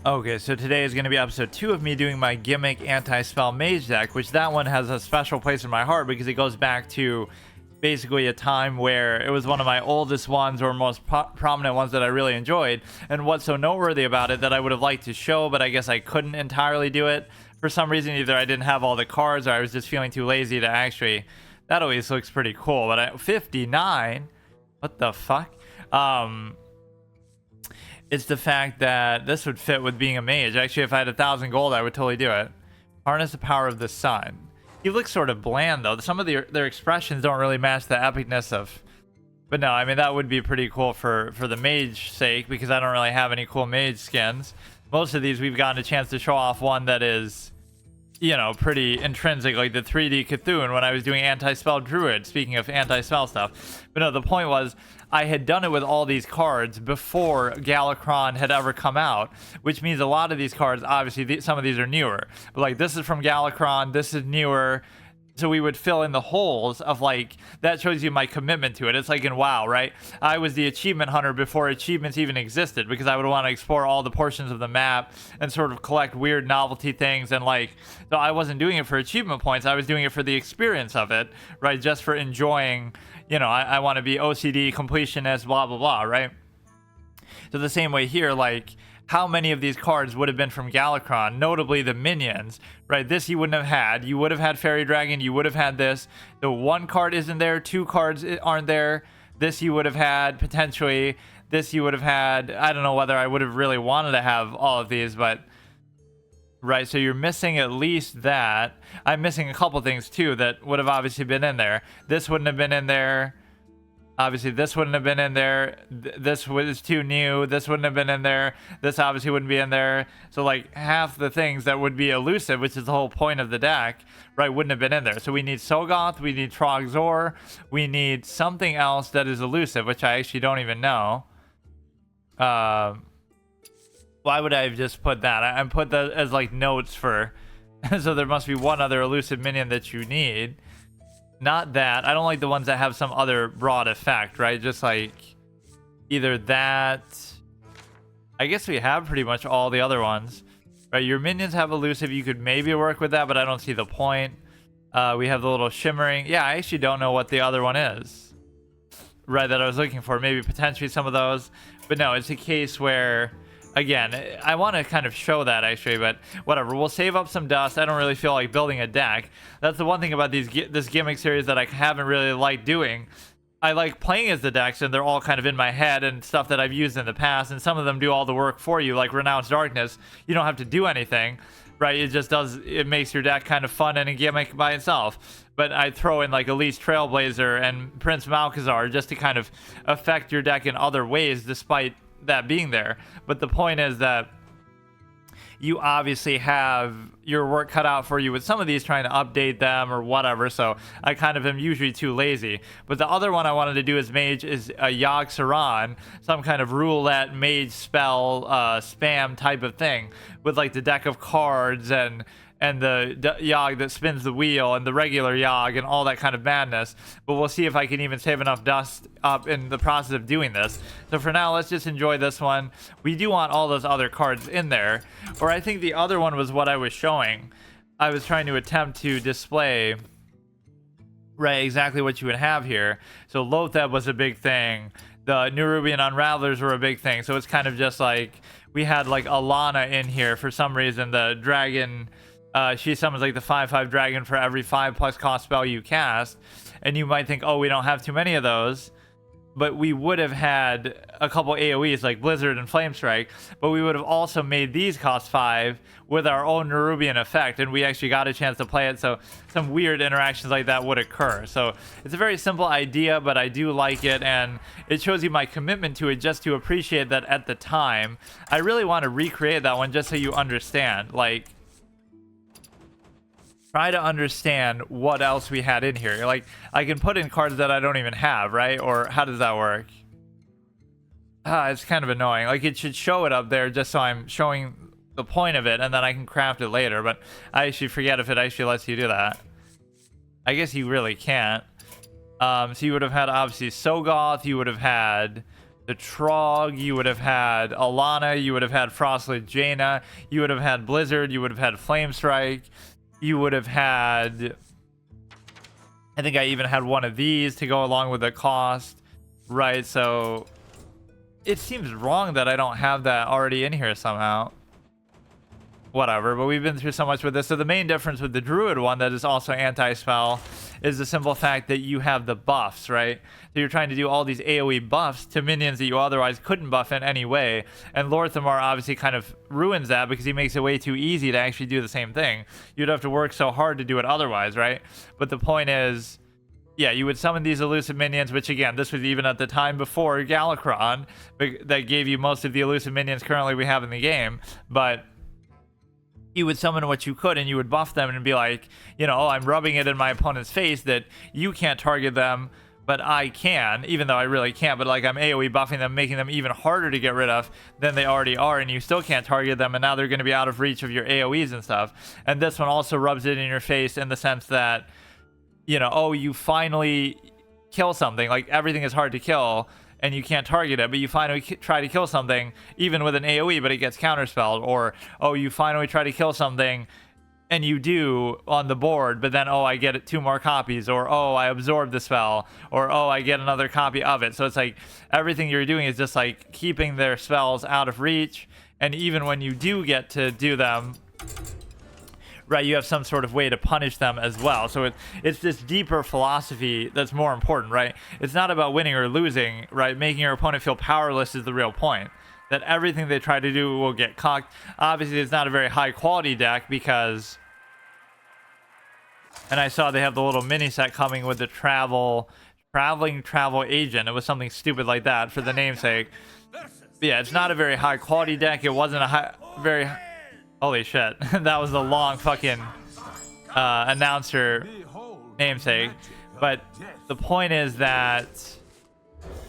Okay, so today is going to be episode 2 of me doing my gimmick Anti-Spell Mage deck, which that one has a special place in my heart because it goes back to basically a time where it was one of my oldest ones or most prominent ones that I really enjoyed. And what's so noteworthy about it that I would have liked to show, but I guess I couldn't entirely do it for some reason. Either I didn't have all the cards or I was just feeling too lazy to actually. That always looks pretty cool. But at 59, what the fuck? It's the fact that this would fit with being a mage. Actually, if I had 1,000 gold, I would totally do it. Harness the power of the sun. He looks sort of bland, though. Some of their expressions don't really match the epicness of... But no, I mean, that would be pretty cool for the mage sake, because I don't really have any cool mage skins. Most of these, we've gotten a chance to show off one that is, you know, pretty intrinsic, like the 3D Cthulhu when I was doing Anti-Spell Druid, speaking of anti-spell stuff. But no, the point was, I had done it with all these cards before Gul'dan had ever come out, which means a lot of these cards, obviously, some of these are newer. But like, this is from Gul'dan, this is newer. So we would fill in the holes of, like, that shows you my commitment to it. It's like in WoW, right? I was the achievement hunter before achievements even existed, because I would want to explore all the portions of the map and sort of collect weird novelty things. And like, so I wasn't doing it for achievement points. I was doing it for the experience of it, right? Just for enjoying, you know, I want to be OCD, completionist, blah, blah, blah, right? So the same way here, like, how many of these cards would have been from Gul'dan, notably the minions, right? This you wouldn't have had. You would have had Fairy Dragon, you would have had this. The one card isn't there, two cards aren't there. This you would have had, potentially. This you would have had. I don't know whether I would have really wanted to have all of these, but... Right, so you're missing at least that. I'm missing a couple things, too, that would have obviously been in there. This wouldn't have been in there. Obviously, this wouldn't have been in there. This was too new. This wouldn't have been in there. This obviously wouldn't be in there. So, like, half the things that would be elusive, which is the whole point of the deck, right, wouldn't have been in there. So we need Sogoth, we need Trogzor, we need something else that is elusive, which I actually don't even know. Why would I have just put that? I put that as, like, notes for... So there must be one other elusive minion that you need. Not that. I don't like the ones that have some other broad effect, right? Just like either that. I guess we have pretty much all the other ones, right? Your minions have elusive. You could maybe work with that, but I don't see the point. We have the little shimmering. Yeah, I actually don't know what the other one is, right, that I was looking for. Maybe potentially some of those. But no, it's a case where... Again, I want to kind of show that actually, but whatever. We'll save up some dust. I don't really feel like building a deck. That's the one thing about this gimmick series that I haven't really liked doing. I like playing as the decks, and they're all kind of in my head and stuff that I've used in the past, and some of them do all the work for you, like Renounced Darkness. You don't have to do anything, right? It just does, it makes your deck kind of fun and a gimmick by itself. But I throw in like Elise Trailblazer and Prince Malchezaar just to kind of affect your deck in other ways, despite that being there. But the point is that you obviously have your work cut out for you with some of these, trying to update them or whatever, so I kind of am usually too lazy. But the other one I wanted to do as mage is a Yogg Saron, some kind of roulette mage spell spam type of thing, with like the deck of cards and the Yogg that spins the wheel and the regular Yogg and all that kind of madness. But we'll see if I can even save enough dust up in the process of doing this. So for now, let's just enjoy this one. We do want all those other cards in there. Or I think the other one was what I was showing. I was trying to attempt to display, right, exactly what you would have here. So Loatheb was a big thing. The Nerubian Unravelers were a big thing. So it's kind of just like, we had like Alana in here for some reason, the dragon... she summons like the 5/5 dragon for every 5+ cost spell you cast, and you might think, oh, we don't have too many of those, but we would have had a couple AoEs like Blizzard and Flame Strike, but we would have also made these cost 5 with our own Nerubian effect, and we actually got a chance to play it, so some weird interactions like that would occur. So it's a very simple idea, but I do like it, and it shows you my commitment to it, just to appreciate that at the time. I really want to recreate that one just so you understand, like, try to understand what else we had in here. Like, I can put in cards that I don't even have, right? Or how does that work? It's kind of annoying. Like, it should show it up there just so I'm showing the point of it, and then I can craft it later. But I actually forget if it actually lets you do that. I guess you really can't. So you would have had, obviously, Sogoth. You would have had the Trog, you would have had Alana, you would have had Frostlit Jaina, you would have had Blizzard, you would have had Flame Strike, you would have had, I think I even had one of these to go along with the cost, right? So it seems wrong that I don't have that already in here somehow. Whatever, but we've been through so much with this. So the main difference with the Druid one that is also anti-spell is the simple fact that you have the buffs, right? So you're trying to do all these AoE buffs to minions that you otherwise couldn't buff in any way. And Lor'themar obviously kind of ruins that because he makes it way too easy to actually do the same thing. You'd have to work so hard to do it otherwise, right? But the point is, yeah, you would summon these elusive minions, which again, this was even at the time before Galakron, that gave you most of the elusive minions currently we have in the game. But you would summon what you could and you would buff them and be like, you know, oh, I'm rubbing it in my opponent's face that you can't target them, but I can, even though I really can't. But like I'm AoE buffing them, making them even harder to get rid of than they already are, and you still can't target them, and now they're going to be out of reach of your AoEs and stuff. And this one also rubs it in your face in the sense that, you know, oh, you finally kill something, like everything is hard to kill and you can't target it, but you finally try to kill something even with an AoE, but it gets counterspelled. Or, oh, you finally try to kill something and you do on the board, but then, oh, I get 2 more copies, or, oh, I absorb the spell, or, oh, I get another copy of it. So it's like everything you're doing is just like keeping their spells out of reach. And even when you do get to do them, right, you have some sort of way to punish them as well. So it's this deeper philosophy that's more important, right? It's not about winning or losing, right? Making your opponent feel powerless is the real point. That everything they try to do will get cocked. Obviously, it's not a very high quality deck because, and I saw they have the little mini set coming with the traveling travel agent. It was something stupid like that for the namesake. But yeah, it's not a very high quality deck. It wasn't a very holy shit. That was a long fucking announcer namesake. But the point is that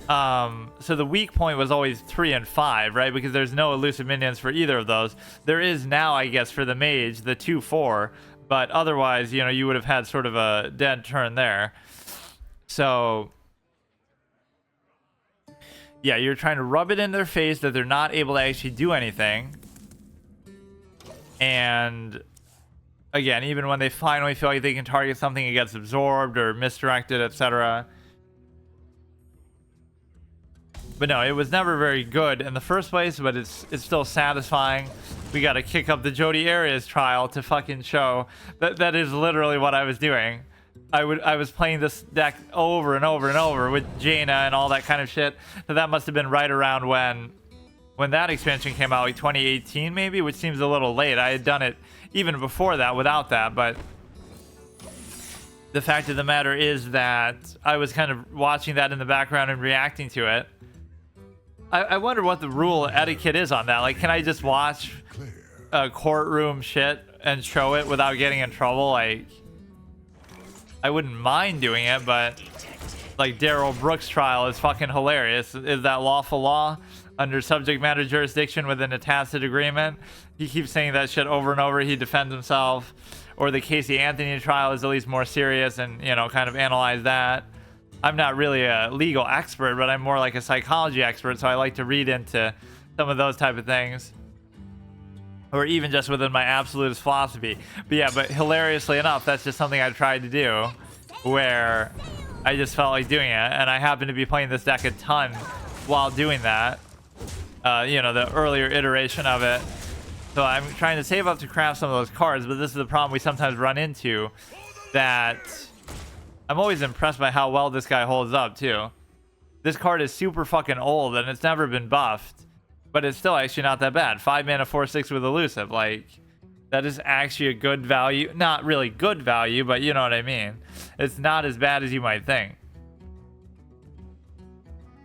so the weak point was always 3 and 5, right? Because there's no elusive minions for either of those. There is now, I guess, for the mage, the 2-4, but otherwise, you know, you would have had sort of a dead turn there. So yeah, you're trying to rub it in their face that they're not able to actually do anything. And again, even when they finally feel like they can target something, it gets absorbed or misdirected, etc. But no, it was never very good in the first place, but it's still satisfying. We got to kick up the Jody Arias trial to fucking show that is literally what I was doing. I was playing this deck over and over and over with Jaina and all that kind of shit. So that must have been right around when that expansion came out, like 2018 maybe, which seems a little late. I had done it even before that without that, but the fact of the matter is that I was kind of watching that in the background and reacting to it. I wonder what the rule etiquette is on that. Like, can I just watch courtroom shit and show it without getting in trouble? Like, I wouldn't mind doing it, but like Daryl Brooks' trial is fucking hilarious. Is that lawful law under subject matter jurisdiction within a tacit agreement? He keeps saying that shit over and over. He defends himself. Or the Casey Anthony trial is at least more serious, and, you know, kind of analyze that. I'm not really a legal expert, but I'm more like a psychology expert, so I like to read into some of those type of things. Or even just within my absolutist philosophy. But yeah, but hilariously enough, that's just something I tried to do where I just felt like doing it, and I happened to be playing this deck a ton while doing that. You know, the earlier iteration of it. So I'm trying to save up to craft some of those cards, but this is the problem we sometimes run into, that I'm always impressed by how well this guy holds up too. This card is super fucking old and it's never been buffed, but it's still actually not that bad. 5 mana 4/6 with elusive, like, that is actually a good value. Not really good value, but you know what I mean. It's not as bad as you might think.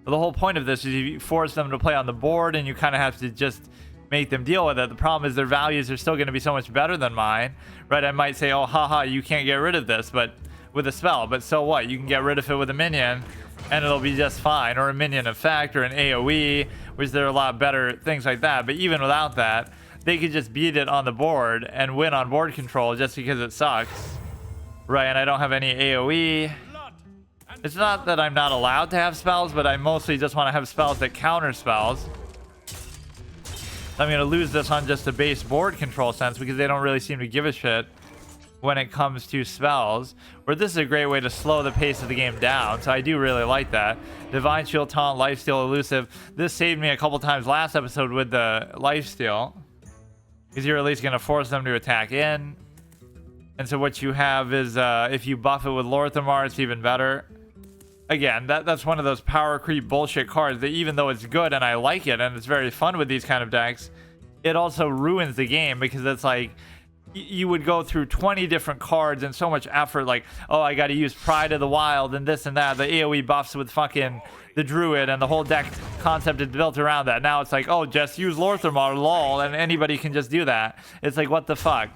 But the whole point of this is you force them to play on the board and you kind of have to just make them deal with it. The problem is their values are still going to be so much better than mine, right? I might say, oh, haha, you can't get rid of this, but with a spell, but so what? You can get rid of it with a minion and it'll be just fine, or a minion effect, or an AoE, which there are a lot better things like that. But even without that, they could just beat it on the board and win on board control just because it sucks, right? And I don't have any AoE It's not that I'm not allowed to have spells, but I mostly just want to have spells that counter spells. I'm going to lose this on just a base board control sense because they don't really seem to give a shit when it comes to spells. Where this is a great way to slow the pace of the game down, so I do really like that. Divine Shield, Taunt, Lifesteal, Elusive. This saved me a couple times last episode with the Lifesteal, because you're at least going to force them to attack in. And so what you have is, if you buff it with Lor'themar, it's even better. Again, that's one of those power creep bullshit cards that, even though it's good and I like it and it's very fun with these kind of decks, it also ruins the game, because it's like you would go through 20 different cards and so much effort, like, oh, I got to use Pride of the Wild and this and that, the AoE buffs with fucking the Druid, and the whole deck concept is built around that. Now it's like, oh, just use Lor'themar, lol, and anybody can just do that. It's like, what the fuck?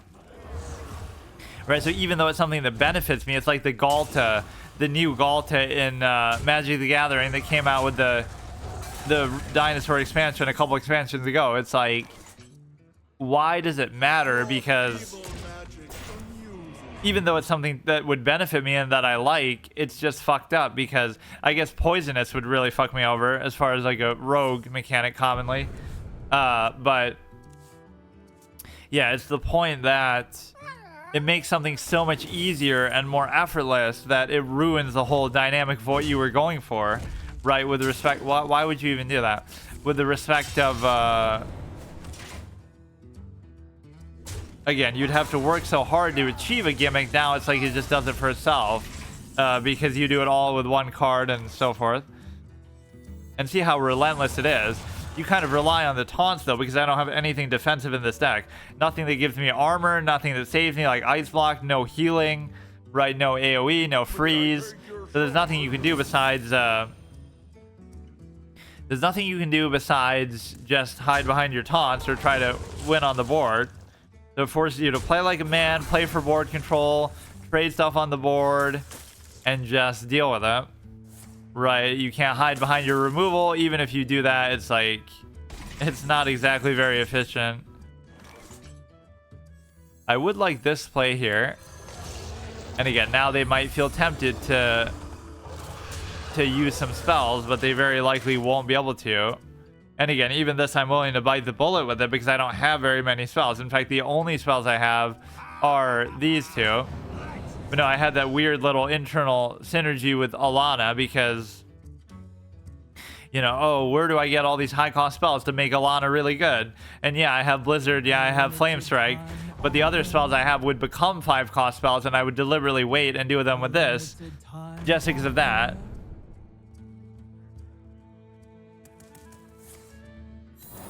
Right, so even though it's something that benefits me, it's like the Gul'dan, the new Gul'dan in Magic the Gathering that came out with the dinosaur expansion a couple expansions ago. It's like, why does it matter? Because even though it's something that would benefit me and that I like, it's just fucked up, because I guess Poisonous would really fuck me over as far as like a rogue mechanic commonly. But yeah, it's the point that it makes something so much easier and more effortless that it ruins the whole dynamic of what you were going for, right? With respect, why would you even do that? With the respect of, again, you'd have to work so hard to achieve a gimmick. Now it's like it just does it for itself, because you do it all with one card and so forth. And see how relentless it is. You kind of rely on the taunts, though, because I don't have anything defensive in this deck. Nothing that gives me armor, nothing that saves me, like Ice Block, no healing, right? No AoE, no freeze. So there's nothing you can do besides... there's nothing you can do besides just hide behind your taunts or try to win on the board. So it forces you to play like a man, play for board control, trade stuff on the board, and just deal with it. Right, you can't hide behind your removal. Even if you do that, it's like, it's not exactly very efficient. I would like this play here. And again, now they might feel tempted to use some spells, but they very likely won't be able to. And again, even this, I'm willing to bite the bullet with it, because I don't have very many spells. In fact, the only spells I have are these two. But no, I had that weird little internal synergy with Alana, because, you know, oh, where do I get all these high cost spells to make Alana really good? And yeah, I have Blizzard, yeah, I have Flame Strike, but the other spells I have would become 5 cost spells, and I would deliberately wait and do them with this, just because of that.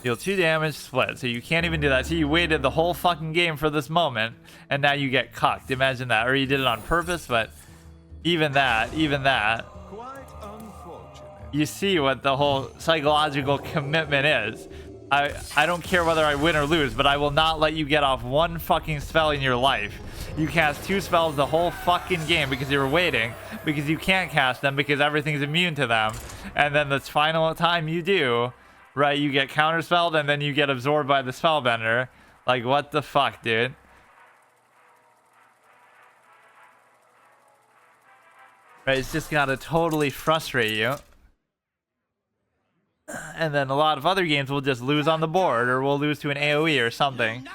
Deal 2 damage, split. So you can't even do that. So you waited the whole fucking game for this moment, and now you get cucked. Imagine that. Or you did it on purpose, but even that, you see what the whole psychological commitment is. I don't care whether I win or lose, but I will not let you get off one fucking spell in your life. You cast 2 spells the whole fucking game because you were waiting, because you can't cast them because everything's immune to them. And then the final time you do, right, you get counterspelled, and then you get absorbed by the spellbender. Like, what the fuck, dude? Right, it's just gotta totally frustrate you. And then a lot of other games will just lose on the board, or we'll lose to an AoE or something.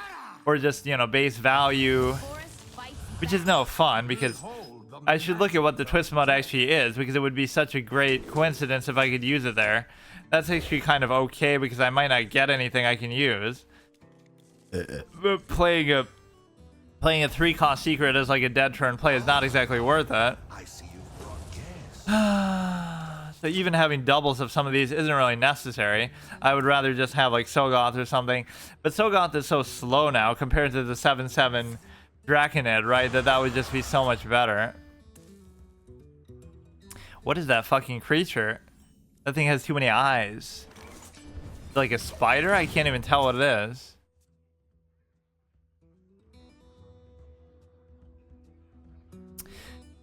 Or just, you know, base value, which is no fun, because I should look at what the twist mode actually is, because it would be such a great coincidence if I could use it there. That's actually kind of okay, because I might not get anything I can use. But playing a 3-cost secret as like a dead turn play is not exactly worth it. So even having doubles of some of these isn't really necessary. I would rather just have like Sogoth or something. But Sogoth is so slow now compared to the 7/7 Draconid, right? That would just be so much better. What is that fucking creature? That thing has too many eyes. Like a spider? I can't even tell what it is.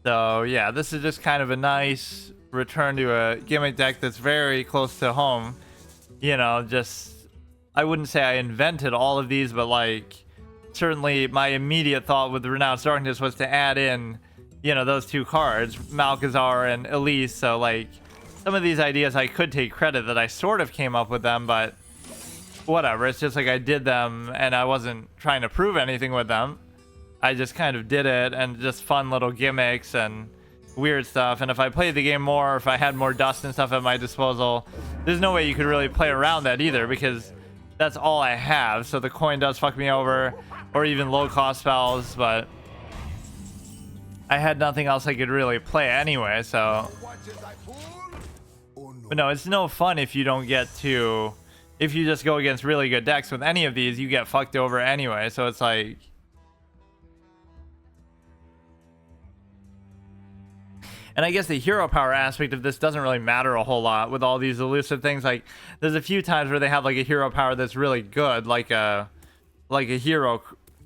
So yeah, this is just kind of a nice return to a gimmick deck that's very close to home. You know, just, I wouldn't say I invented all of these, but like, certainly my immediate thought with Renounced Darkness was to add in you know, those two cards, Malkazar and Elise. So like some of these ideas I could take credit that I sort of came up with them, but whatever. It's just like I did them and I wasn't trying to prove anything with them. I just kind of did it, and just fun little gimmicks and weird stuff. And if I played the game more, if I had more dust and stuff at my disposal, there's no way you could really play around that either, because that's all I have. So the coin does fuck me over, or even low cost spells, but I had nothing else I could really play anyway. So, but no, it's no fun if you don't get to, if you just go against really good decks with any of these, you get fucked over anyway. So it's like, and I guess the hero power aspect of this doesn't really matter a whole lot with all these elusive things. Like, there's a few times where they have like a hero power that's really good, like a hero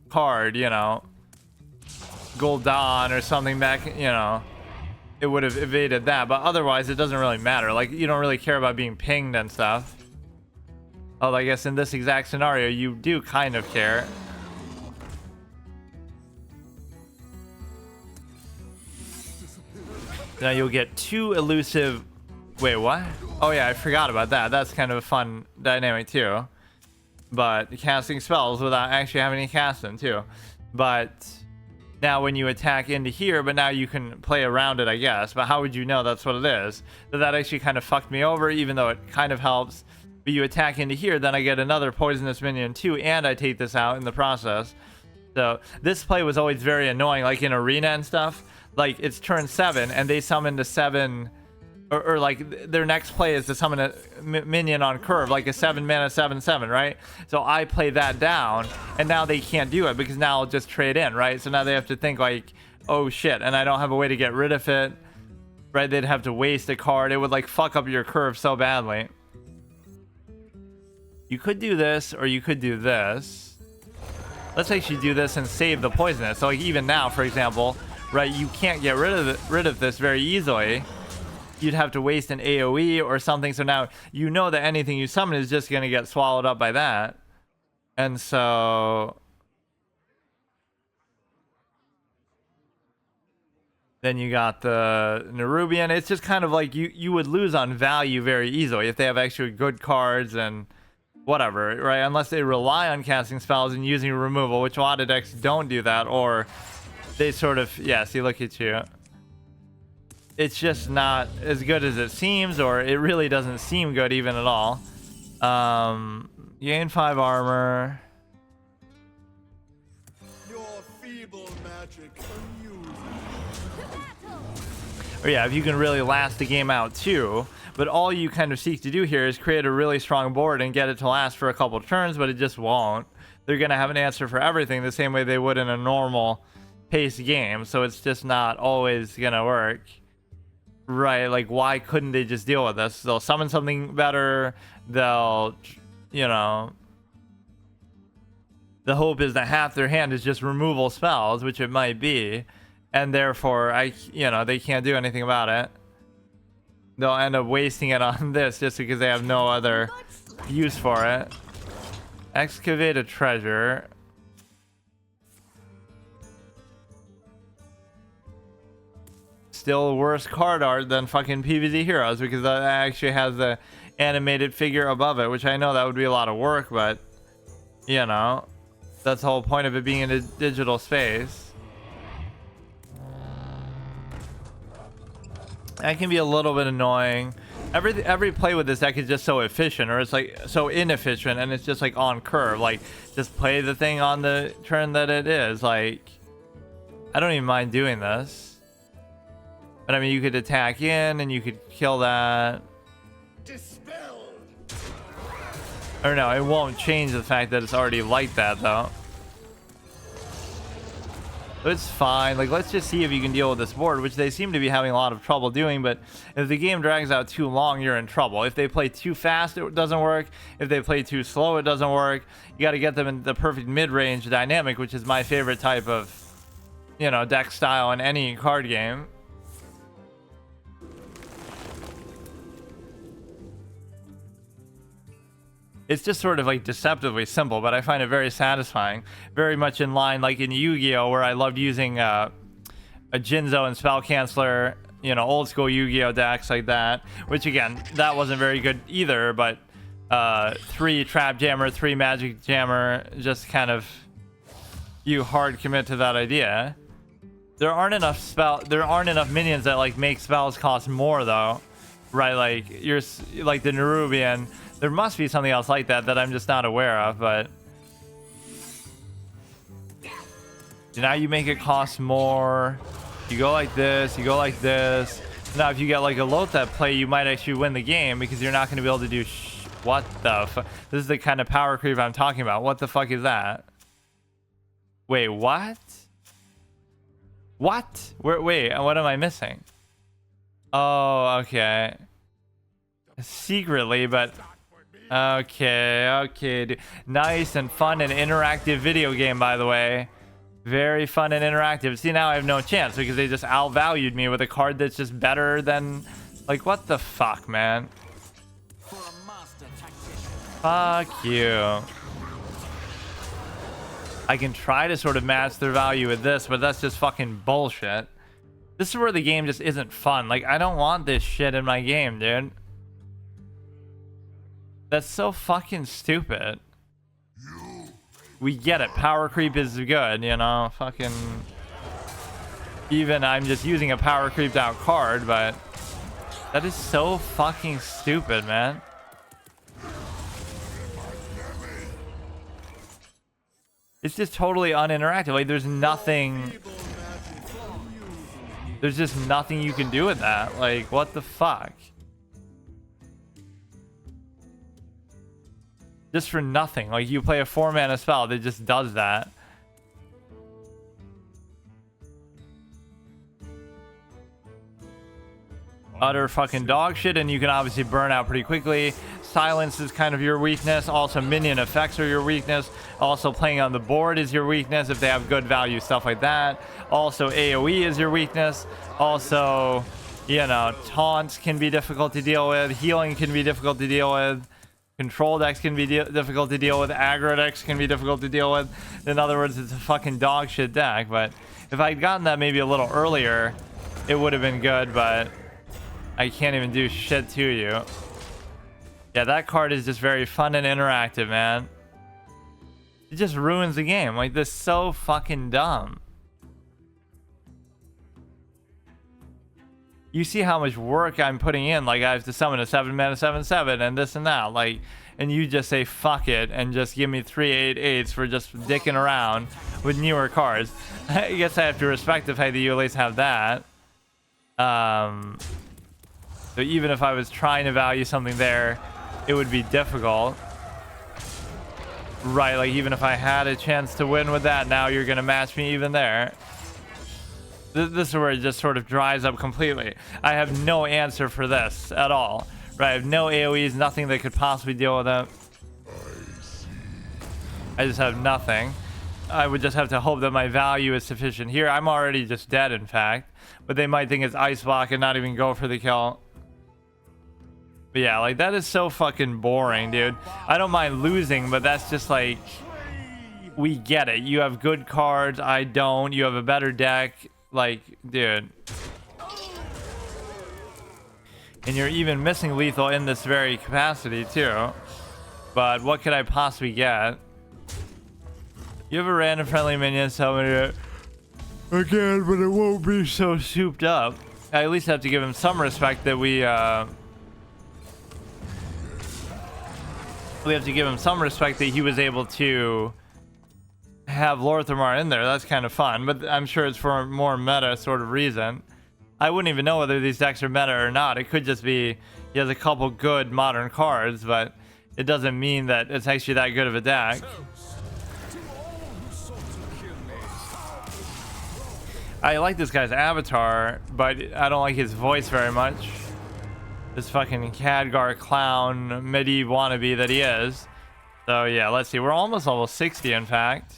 card, you know, Gul'dan or something back, you know, it would have evaded that. But otherwise, it doesn't really matter. Like, you don't really care about being pinged and stuff. Although I guess in this exact scenario, you do kind of care. Now you'll get 2 elusive. Wait, what? Oh yeah, I forgot about that. That's kind of a fun dynamic too. But casting spells without actually having to cast them too. But now when you attack into here, but now you can play around it, I guess. But how would you know that's what it is? So that actually kind of fucked me over, even though it kind of helps. But you attack into here, then I get another poisonous minion too, and I take this out in the process. So this play was always very annoying, like in arena and stuff. Like, it's turn 7 and they summon to 7, or like their next play is to summon a minion on curve, like a 7 mana 7/7, right? So I play that down, and now they can't do it because now I'll just trade in, right? So now they have to think like, oh shit, and I don't have a way to get rid of it, right? They'd have to waste a card. It would like fuck up your curve so badly. You could do this, or you could do this. Let's actually do this and save the poisonous. So like even now, for example, right, you can't get rid of this very easily. You'd have to waste an AoE or something. So now you know that anything you summon is just going to get swallowed up by that. And so then you got the Nerubian. It's just kind of like you would lose on value very easily if they have actually good cards and whatever, right? Unless they rely on casting spells and using removal, which a lot of decks don't do that, or they sort of, yeah, see, look at you. It's just not as good as it seems, or it really doesn't seem good even at all. Gain 5 armor. Your feeble magic Or yeah, if you can really last the game out too. But all you kind of seek to do here is create a really strong board and get it to last for a couple turns, but it just won't. They're going to have an answer for everything the same way they would in a normal paced game, so it's just not always gonna work, right? Like, why couldn't they just deal with this? They'll summon something better. They'll, you know, the hope is that half their hand is just removal spells, which it might be, and therefore they can't do anything about it. They'll end up wasting it on this just because they have no other use for it. Excavate a treasure. Still worse card art than fucking PvZ Heroes, because that actually has the animated figure above it, which I know that would be a lot of work, but you know, that's the whole point of it being in a digital space. That can be a little bit annoying. Every play with this deck is just so efficient, or it's like so inefficient, and it's just like on curve. Like, just play the thing on the turn that it is. Like, I don't even mind doing this. But I mean, you could attack in and you could kill that. dispelled. Or no, it won't change the fact that it's already like that though. But it's fine. Like, let's just see if you can deal with this board, which they seem to be having a lot of trouble doing. But if the game drags out too long, you're in trouble. If they play too fast, it doesn't work. If they play too slow, it doesn't work. You got to get them in the perfect mid-range dynamic, which is my favorite type of, you know, deck style in any card game. It's just sort of like deceptively simple, but I find it very satisfying. Very much in line, like in Yu-Gi-Oh, where I loved using a Jinzo and Spell Canceller, you know, old school Yu-Gi-Oh decks like that, which again, that wasn't very good either, but 3 Trap Jammer, 3 Magic Jammer, just kind of you hard commit to that idea. There aren't enough minions that like make spells cost more though, right? Like you're like the Nerubian. There must be something else like that I'm just not aware of, but now you make it cost more. You go like this, you go like this. Now if you get like a Lothat play, you might actually win the game because you're not going to be able to do what the fuck? This is the kind of power creep I'm talking about. What the fuck is that? Wait, what? What? Wait, what am I missing? Oh, okay. Secretly, but okay, dude. Nice and fun and interactive video game, by the way. Very fun and interactive. See, now I have no chance because they just outvalued me with a card that's just better than... Like, what the fuck, man? Fuck you. I can try to sort of match their value with this, but that's just fucking bullshit. This is where the game just isn't fun. Like, I don't want this shit in my game, dude. That's so fucking stupid. We get it. Power creep is good, you know? Fucking... Even I'm just using a power creeped out card, but... That is so fucking stupid, man. It's just totally uninteractive. Like, there's nothing... There's just nothing you can do with that. Like, what the fuck? Just for nothing. Like, you play a 4-mana spell that just does that. Utter fucking dog shit, and you can obviously burn out pretty quickly. Silence is kind of your weakness. Also, minion effects are your weakness. Also, playing on the board is your weakness if they have good value, stuff like that. Also, AoE is your weakness. Also, you know, taunts can be difficult to deal with. Healing can be difficult to deal with. Control decks can be difficult to deal with. Aggro decks can be difficult to deal with. In other words, it's a fucking dog shit deck. But if I'd gotten that maybe a little earlier, it would have been good, but I can't even do shit to you. Yeah, that card is just very fun and interactive, man. It just ruins the game. Like, this is so fucking dumb. You see how much work I'm putting in. Like, I have to summon a 7-mana 7/7 and this and that. Like, and you just say fuck it and just give me 3 8/8s for just dicking around with newer cards. I guess I have to respect the fact that you at least have that. So even if I was trying to value something there, it would be difficult. Right, like even if I had a chance to win with that, now you're going to match me even there. This is where it just sort of dries up completely. I have no answer for this at all. Right, I have no AoEs, nothing that could possibly deal with it. I just have nothing. I would just have to hope that my value is sufficient. Here, I'm already just dead, in fact. But they might think it's Ice Block and not even go for the kill. But yeah, like, that is so fucking boring, dude. I don't mind losing, but that's just like... We get it. You have good cards. I don't. You have a better deck. Like, dude. And you're even missing lethal in this very capacity, too. But what could I possibly get? You have a random friendly minion summoning it. Again, but it won't be so souped up. I at least have to give him some respect that we have to give him some respect that he was able to have Lor'themar in there. That's kind of fun, but I'm sure it's for a more meta sort of reason. I wouldn't even know whether these decks are meta or not. It could just be he has a couple good modern cards, but it doesn't mean that it's actually that good of a deck. I like this guy's avatar, but I don't like his voice very much. This fucking Khadgar clown midi wannabe that he is. So yeah, let's see. We're almost level 60, in fact.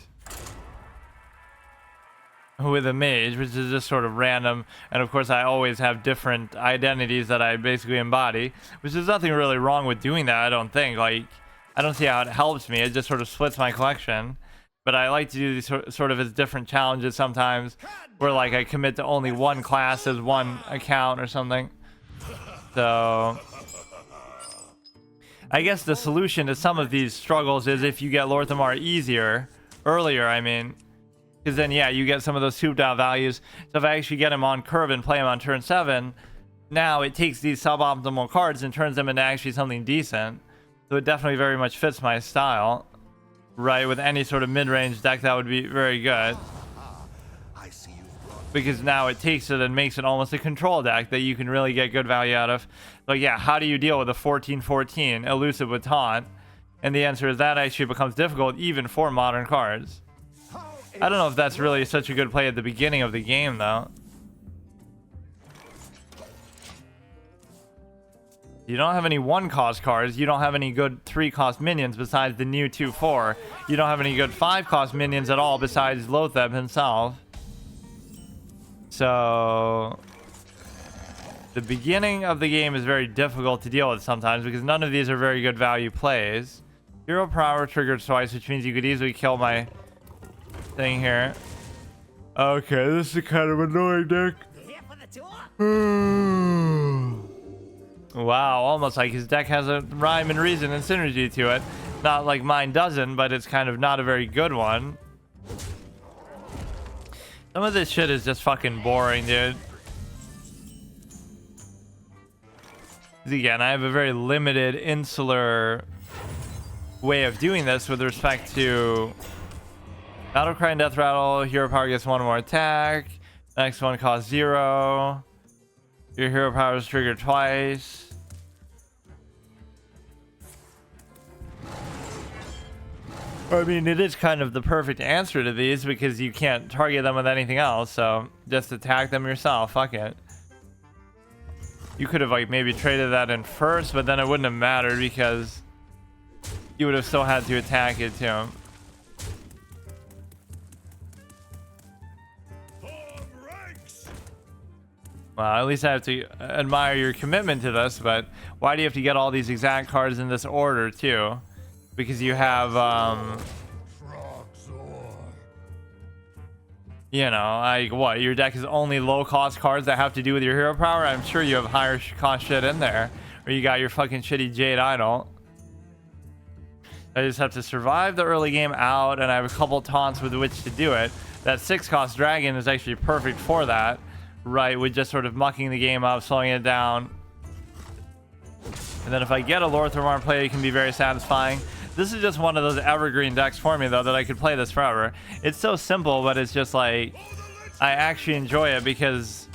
With a mage, which is just sort of random. And of course, I always have different identities that I basically embody, which is nothing really wrong with doing that, I don't think. Like, I don't see how it helps me. It just sort of splits my collection. but I like to do these sort of as different challenges sometimes, where like I commit to only one class as one account or something. So I guess the solution to some of these struggles is if you get Lor'themar earlier, I mean, because then yeah, you get some of those souped out values. So if I actually get him on curve and play him on turn 7, now it takes these suboptimal cards and turns them into actually something decent. So it definitely very much fits my style, right? With any sort of mid-range deck, that would be very good. Because now it takes it and makes it almost a control deck that you can really get good value out of. So yeah, how do you deal with a 14/14 elusive with taunt? And the answer is that actually becomes difficult even for modern cards. I don't know if that's really such a good play at the beginning of the game though. You don't have any 1-cost cards. You don't have any good 3-cost minions besides the new 2/4. You don't have any good 5-cost minions at all besides Lothem himself. So the beginning of the game is very difficult to deal with sometimes because none of these are very good value plays. Hero power triggered twice, which means you could easily kill my thing here. Okay, this is kind of annoying, Dick. Wow, almost like his deck has a rhyme and reason and synergy to it. Not like mine doesn't, but it's kind of not a very good one. Some of this shit is just fucking boring, dude. Again, I have a very limited, insular way of doing this with respect to Battle Cry and Death Rattle. Hero power gets 1 more attack. Next one costs 0. Your hero power is triggered twice. I mean, it is kind of the perfect answer to these because you can't target them with anything else, so just attack them yourself. Fuck it. You could have like maybe traded that in first, but then it wouldn't have mattered because you would have still had to attack it too. Well, at least I have to admire your commitment to this, but why do you have to get all these exact cards in this order too? Because you have, you know, like what? Your deck is only low-cost cards that have to do with your hero power? I'm sure you have higher cost shit in there. Or you got your fucking shitty Jade Idol. I just have to survive the early game out, and I have a couple taunts with which to do it. That 6-cost dragon is actually perfect for that. Right, with just sort of mucking the game up, slowing it down. And then if I get a Lor'themar play, it can be very satisfying. This is just one of those evergreen decks for me, though, that I could play this forever. It's so simple, but it's just like, I actually enjoy it because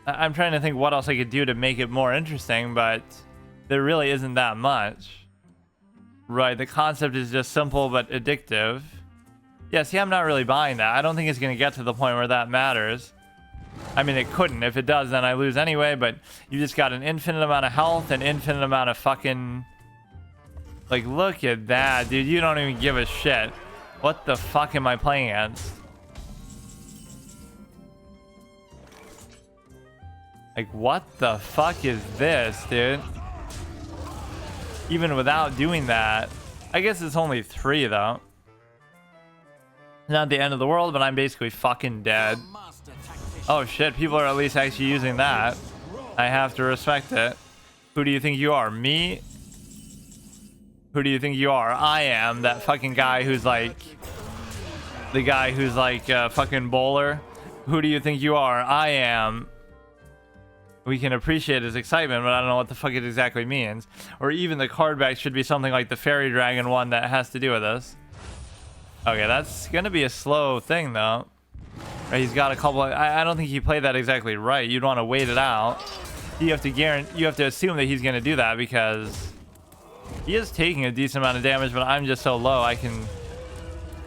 I'm trying to think what else I could do to make it more interesting, but there really isn't that much. Right, the concept is just simple but addictive. Yeah, see, I'm not really buying that. I don't think it's going to get to the point where that matters. I mean, it couldn't. If it does, then I lose anyway, but you just got an infinite amount of health, an infinite amount of fucking... Like, look at that, dude. You don't even give a shit. What the fuck am I playing against? Like, what the fuck is this, dude? Even without doing that. I guess it's only 3, though. Not the end of the world, but I'm basically fucking dead. Oh shit, people are at least actually using that. I have to respect it. Who do you think you are? Me? Who do you think you are? I am that fucking guy who's like... The guy who's like a fucking bowler. Who do you think you are? I am. We can appreciate his excitement, but I don't know what the fuck it exactly means. Or even the card back should be something like the Fairy Dragon one that has to do with this. Okay, that's gonna be a slow thing though. Right, he's got a couple of, I don't think he played that exactly right. You'd want to wait it out. You have to assume that he's gonna do that because he is taking a decent amount of damage, but I'm just so low I can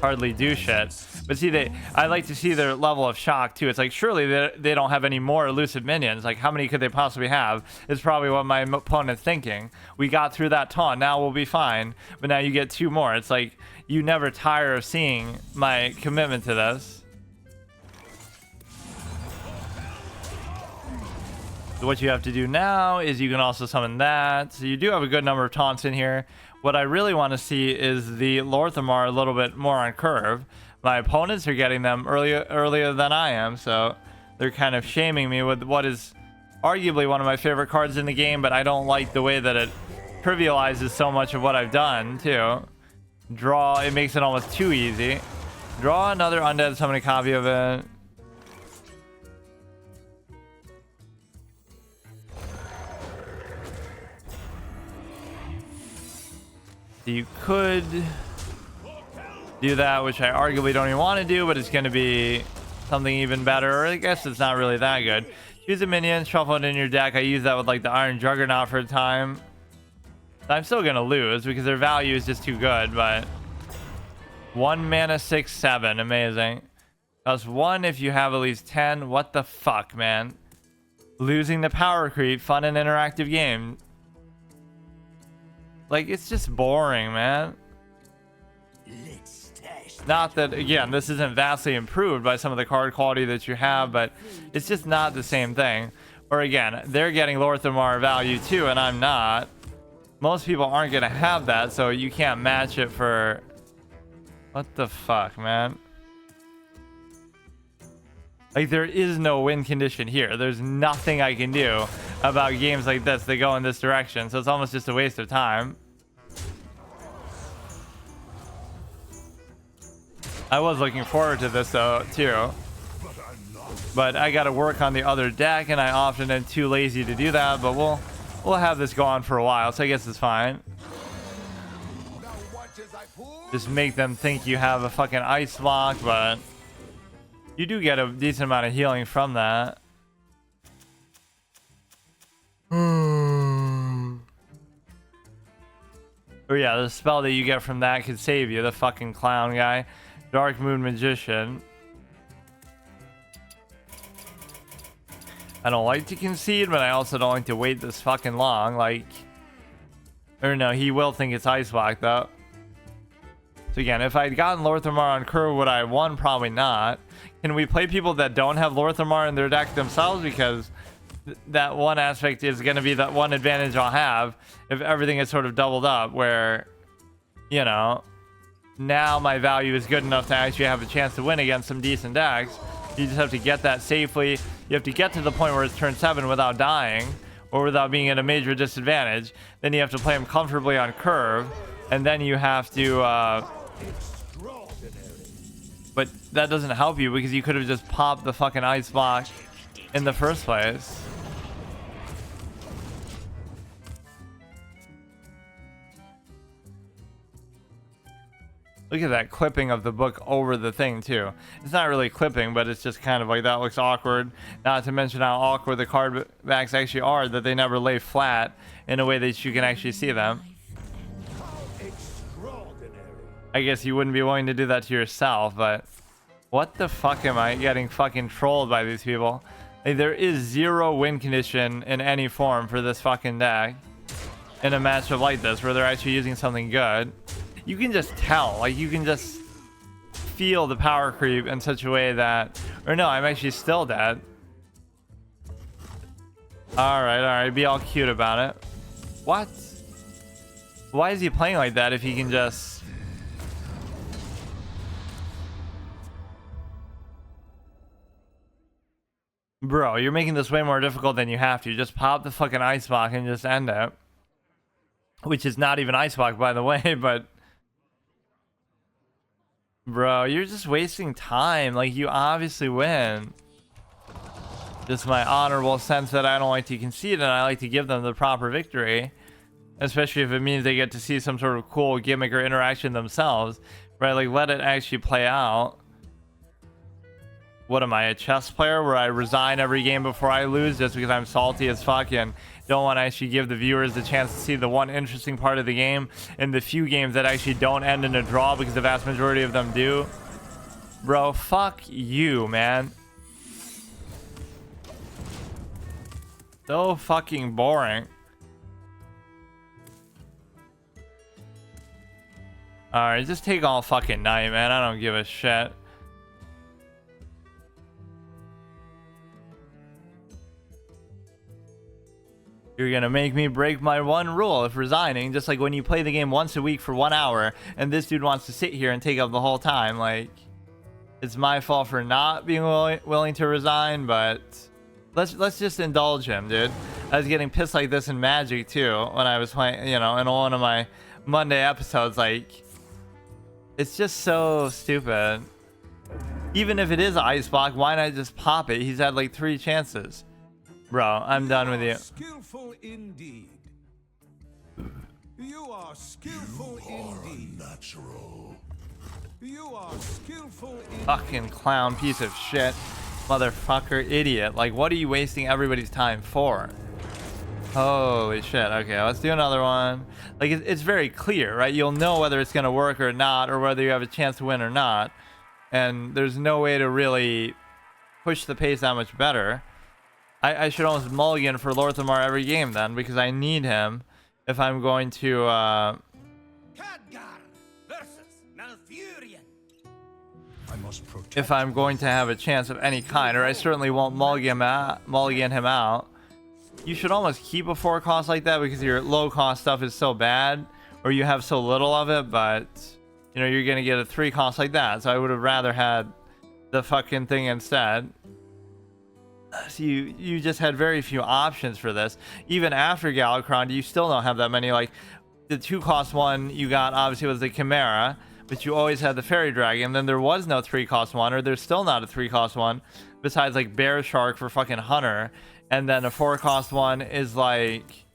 hardly do shit. But see, I like to see their level of shock too. It's like, surely they don't have any more elusive minions. Like, how many could they possibly have? It's probably what my opponent's thinking. We got through that taunt, now we'll be fine. But now you get 2 more. It's like, you never tire of seeing my commitment to this. So what you have to do now is you can also summon that. So you do have a good number of taunts in here. What I really want to see is the Lor'themar a little bit more on curve. My opponents are getting them earlier than I am, so they're kind of shaming me with what is arguably one of my favorite cards in the game, but I don't like the way that it trivializes so much of what I've done, too. Draw, it makes it almost too easy. Draw another undead, summon a copy of it. You could do that, which I arguably don't even want to do, but it's going to be something even better. Or I guess it's not really that good. Choose a minion, shuffle it in your deck. I use that with like the Iron Juggernaut for a time. I'm still going to lose because their value is just too good, but 1 mana, 6, 7. Amazing. Plus 1 if you have at least 10. What the fuck, man? Losing the power creep, fun and interactive game. Like, it's just boring, man. Not that, again, this isn't vastly improved by some of the card quality that you have, but it's just not the same thing. Or again, they're getting Lor'themar value too, and I'm not. Most people aren't going to have that, so you can't match it for... What the fuck, man? Like, there is no win condition here. There's nothing I can do about games like this that go in this direction, so it's almost just a waste of time. I was looking forward to this, though, too. But I got to work on the other deck, and I often am too lazy to do that, but we'll have this go on for a while, so I guess it's fine. Just make them think you have a fucking ice block, but you do get a decent amount of healing from that. Oh yeah, the spell that you get from that could save you, the fucking clown guy. Dark Moon Magician. I don't like to concede, but I also don't like to wait this fucking long. Like, or no, he will think it's ice block though. So again, if I'd gotten Lor'themar on curve, would I have won? Probably not. Can we play people that don't have Lor'themar in their deck themselves? Because that one aspect is going to be that one advantage I'll have if everything is sort of doubled up, where, you know, now my value is good enough to actually have a chance to win against some decent decks. You just have to get that safely. You have to get to the point where it's turn 7 without dying or without being at a major disadvantage. Then you have to play them comfortably on curve, and then you have to but that doesn't help you because you could have just popped the fucking ice block in the first place. Look at that clipping of the book over the thing too. It's not really clipping, but it's just kind of like, that looks awkward. Not to mention how awkward the card backs actually are, that they never lay flat in a way that you can actually see them. I guess you wouldn't be willing to do that to yourself, but what the fuck am I getting fucking trolled by these people? Like, there is zero win condition in any form for this fucking deck in a matchup like this where they're actually using something good. You can just tell, like, you can just feel the power creep in such a way that, or no, I'm actually still dead. All right, be all cute about it. What? Why is he playing like that if he can just... Bro, you're making this way more difficult than you have to. Just pop the fucking ice block and just end it. Which is not even ice block, by the way, but... Bro, you're just wasting time. Like, you obviously win. Just my honorable sense that I don't like to concede, and I like to give them the proper victory. Especially if it means they get to see some sort of cool gimmick or interaction themselves. Right, like, let it actually play out. What am I, a chess player where I resign every game before I lose just because I'm salty as fuck and don't want to actually give the viewers the chance to see the one interesting part of the game and the few games that actually don't end in a draw because the vast majority of them do? Bro, fuck you, man. So fucking boring. Alright, just take all fucking night, man. I don't give a shit. You're gonna make me break my one rule of resigning, just like when you play the game once a week for 1 hour, and this dude wants to sit here and take up the whole time. Like, it's my fault for not being willing to resign, but let's just indulge him, dude. I was getting pissed like this in Magic too when I was playing, you know, in one of my Monday episodes. Like, it's just so stupid. Even if it is ice block, why not just pop it? He's had like 3 chances. Bro, I'm done with you. Skillful indeed. You are skillful indeed. Natural. You are skillful indeed. Fucking clown piece of shit. Motherfucker idiot. Like, what are you wasting everybody's time for? Holy shit. Okay, let's do another one. Like, it's very clear, right? You'll know whether it's going to work or not, or whether you have a chance to win or not. And there's no way to really push the pace that much better. I should almost mulligan for Lor'themar every game then, because I need him if I'm going to Khadgar versus Malfurion. I must protect. if I'm going to have a chance of any kind, or I certainly won't mulligan him out. You should almost keep a 4 cost like that because your low cost stuff is so bad, or you have so little of it, but you know, you're gonna get a 3 cost like that. So I would have rather had the fucking thing instead. So you just had very few options for this. Even after Galakrond, you still don't have that many. Like, the 2 cost one you got obviously was the Chimera, but you always had the Fairy Dragon. Then there was no 3 cost one, or there's still not a 3 cost one, besides like Bear Shark for fucking Hunter. And then a 4 cost one is like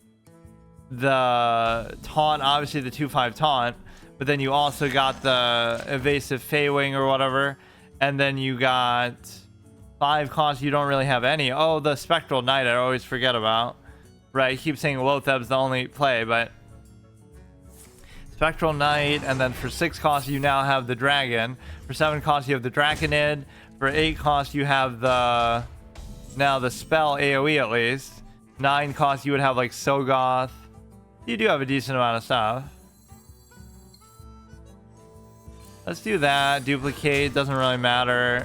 the Taunt, obviously the 2/5 Taunt, but then you also got the Evasive Feywing or whatever, and then you got 5 costs. You don't really have any. Oh, the Spectral Knight I always forget about. Right, I keep saying Lotheb's the only play, but Spectral Knight, and then for 6 costs you now have the Dragon. For 7 costs you have the Draconid. For 8 costs you have the spell AoE at least. 9 costs you would have like Sogoth. You do have a decent amount of stuff. Let's do that. Duplicate, doesn't really matter.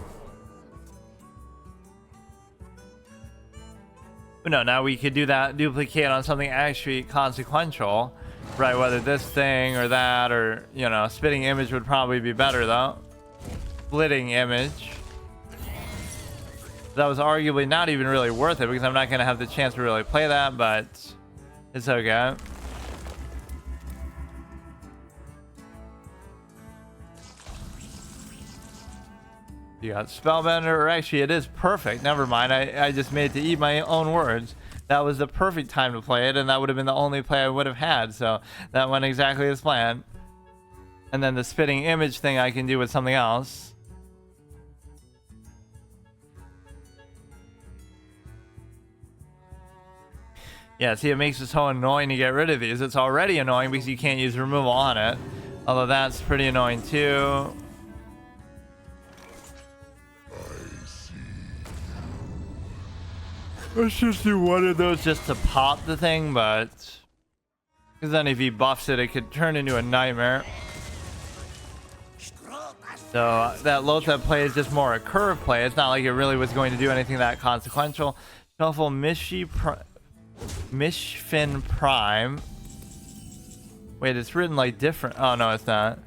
But no, now we could do that duplicate on something actually consequential, right? Whether this thing or that, or, you know, Spitting Image would probably be better though. Splitting Image. That was arguably not even really worth it because I'm not going to have the chance to really play that, but it's okay. You got Spellbender, or actually it is perfect. Never mind, I just made it to eat my own words. That was the perfect time to play it, and that would have been the only play I would have had, so that went exactly as planned. And then the Spitting Image thing I can do with something else. Yeah, see, it makes it so annoying to get rid of these. It's already annoying because you can't use removal on it, although that's pretty annoying too. Let's just do one of those just to pop the thing, but because then if he buffs it, it could turn into a nightmare. So that Lotheb play is just more a curve play. It's not like it really was going to do anything that consequential. Shuffle Mishfin Prime. Wait, it's written like different. Oh no, it's not.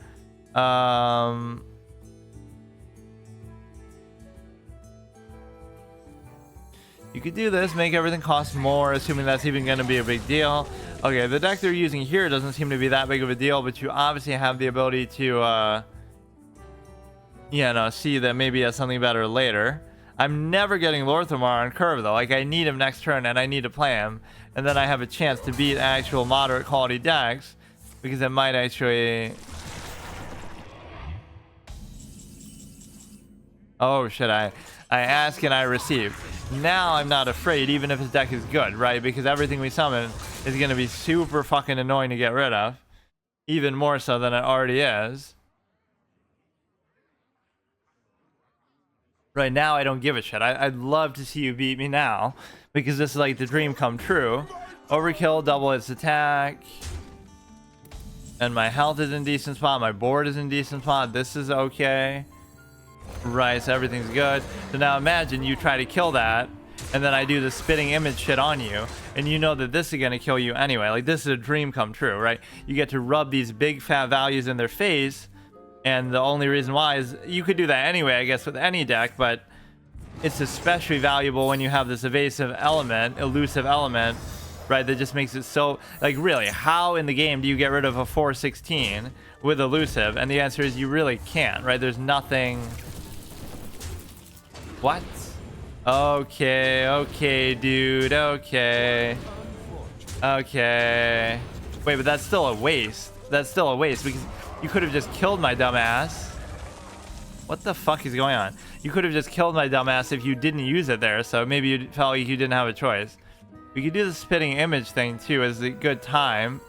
You could do this, make everything cost more, assuming that's even going to be a big deal. Okay, the deck they're using here doesn't seem to be that big of a deal, but you obviously have the ability to, you know, see that maybe he has something better later. I'm never getting Lor'themar on curve, though. Like, I need him next turn, and I need to play him. And then I have a chance to beat actual moderate quality decks, because it might actually... Oh, shit, I ask and I receive. Now I'm not afraid, even if his deck is good, right? Because everything we summon is going to be super fucking annoying to get rid of. Even more so than it already is. Right now, I don't give a shit. I'd love to see you beat me now, because this is like the dream come true. Overkill, double its attack. And my health is in decent spot. My board is in decent spot. This is okay. Right, so everything's good. So now imagine you try to kill that, and then I do the spitting image shit on you, and you know that this is gonna kill you anyway. Like, this is a dream come true, right? You get to rub these big fat values in their face, and the only reason why is you could do that anyway, I guess, with any deck, but it's especially valuable when you have this elusive element, right? That just makes it so, like, really, how in the game do you get rid of a 4/16 with elusive? And the answer is you really can't, right? There's nothing. What? Okay, dude. Okay. Wait, but that's still a waste. Because you could have just killed my dumbass. What the fuck is going on? You could have just killed my dumbass if you didn't use it there, so maybe you felt like you didn't have a choice. We could do the spitting image thing too as a good time.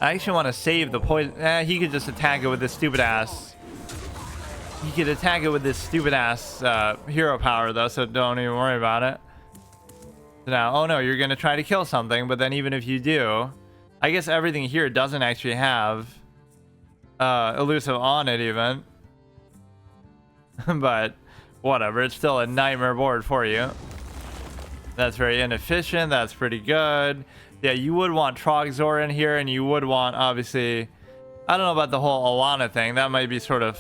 I actually want to save the poison. He could just attack it with this stupid ass. He could attack it with this stupid ass hero power though, so don't even worry about it. So now, oh no, you're gonna try to kill something, but then even if you do, I guess everything here doesn't actually have elusive on it even. But whatever, it's still a nightmare board for you. That's very inefficient. That's pretty good. Yeah, you would want Trogzor in here, and you would want, obviously, I don't know about the whole Alana thing. That might be sort of,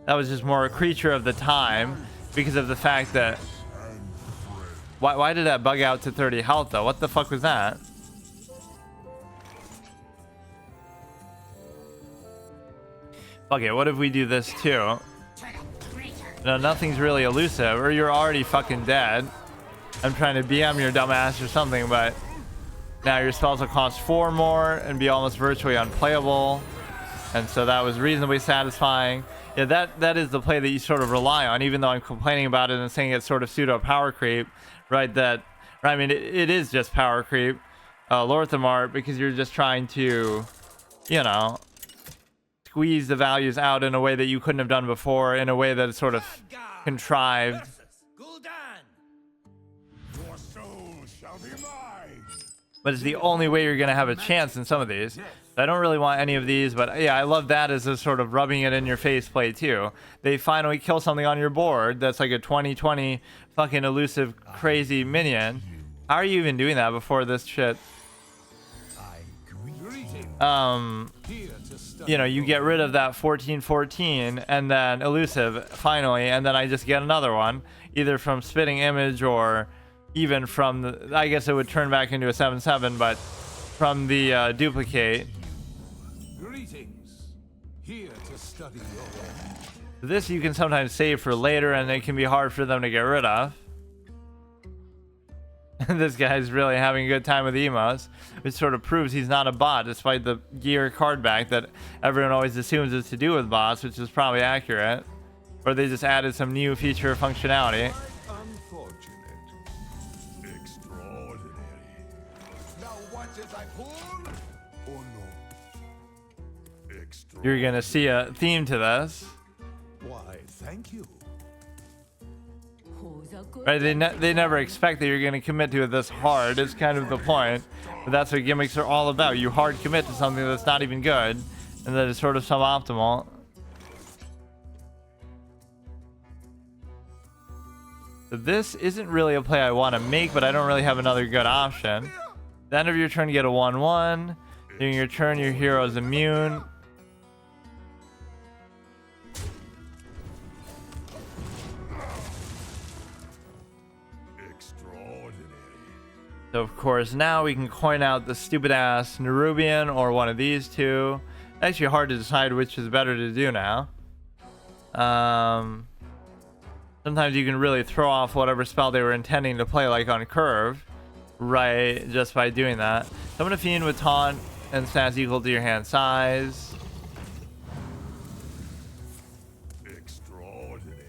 that was just more a creature of the time because of the fact that, why did that bug out to 30 health though? What the fuck was that? Okay, what if we do this too? No, nothing's really elusive, or you're already fucking dead. I'm trying to BM your dumbass or something, but now your spells will cost 4 more and be almost virtually unplayable. And so that was reasonably satisfying. Yeah, that is the play that you sort of rely on, even though I'm complaining about it and saying it's sort of pseudo power creep, right? That, I mean, it is just power creep, Lor'themar, because you're just trying to, you know, squeeze the values out in a way that you couldn't have done before, in a way that is sort of contrived. Your soul shall be mine. But it's the only way you're gonna have a chance in some of these. I don't really want any of these, but yeah, I love that as a sort of rubbing it in your face play too. They finally kill something on your board that's like a 20/20 fucking elusive crazy minion. How are you even doing that before this shit? You know, you get rid of that 14/14 and then elusive finally, and then I just get another one, either from spitting image or even from the, I guess it would turn back into a 7/7, but from the duplicate. Greetings. Here to study your This you can sometimes save for later, and it can be hard for them to get rid of. This guy's really having a good time with emos, which sort of proves he's not a bot, despite the gear card back that everyone always assumes is to do with bots, which is probably accurate. Or they just added some new feature functionality. unfortunate. Extraordinary. Now watch as I pull. Oh no. Extraordinary. You're gonna see a theme to this. Why, thank you. Right, they never expect that you're going to commit to it this hard. It's kind of the point. But that's what gimmicks are all about. You hard commit to something that's not even good, and that is sort of suboptimal. So this isn't really a play I want to make, but I don't really have another good option. At the end of your turn, you get a 1/1. During your turn, your hero is immune. So of course now we can coin out the stupid ass Nerubian or one of these two. Actually hard to decide which is better to do now. Sometimes you can really throw off whatever spell they were intending to play, like on curve, right, just by doing that. So I'm gonna fiend with taunt and stats equal to your hand size. Extraordinary.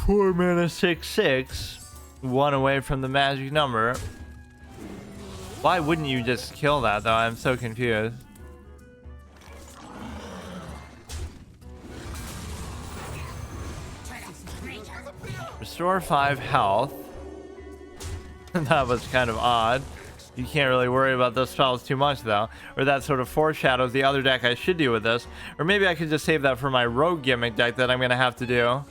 4 mana 6/6. 1 away from the magic number. Why wouldn't you just kill that though? I'm so confused. Restore 5 health. That was kind of odd. You can't really worry about those spells too much though. Or that sort of foreshadows the other deck I should do with this. Or maybe I could just save that for my rogue gimmick deck that I'm gonna have to do.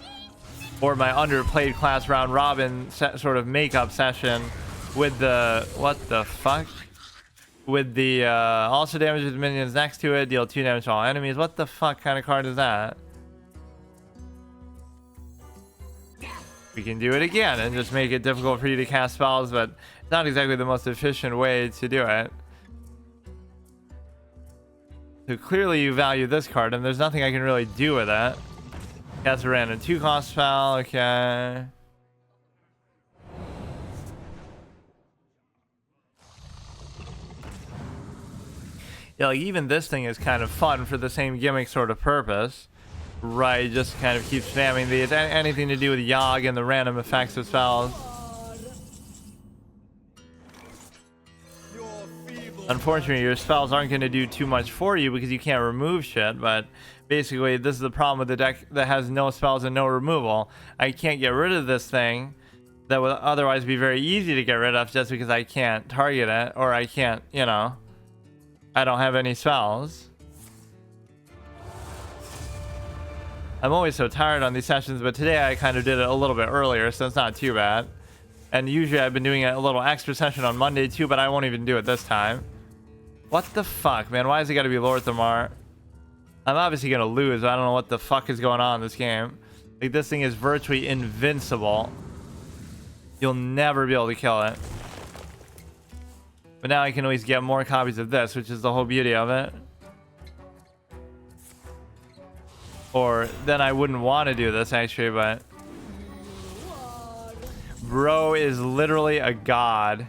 or my underplayed class round robin sort of makeup session with the what the fuck? With the also damage with minions next to it, deal 2 damage to all enemies. What the fuck kind of card is that? We can do it again and just make it difficult for you to cast spells, but it's not exactly the most efficient way to do it. So clearly you value this card, and there's nothing I can really do with it. Cast a random 2-cost spell, okay. Yeah, like even this thing is kind of fun for the same gimmick sort of purpose. Right, just kind of keep spamming these. Anything to do with Yogg and the random effects of spells. Unfortunately, your spells aren't going to do too much for you because you can't remove shit, but basically this is the problem with the deck that has no spells and no removal. I can't get rid of this thing that would otherwise be very easy to get rid of just because I can't target it, or I can't, you know, I don't have any spells. I'm always so tired on these sessions, but today I kind of did it a little bit earlier, so it's not too bad. And usually I've been doing a little extra session on Monday too, but I won't even do it this time. What the fuck, man? Why is it gotta be Lor'themar? I'm obviously gonna lose. I don't know what the fuck is going on in this game. Like, this thing is virtually invincible. You'll never be able to kill it. But now I can always get more copies of this, which is the whole beauty of it. Or then I wouldn't want to do this actually, but bro is literally a god.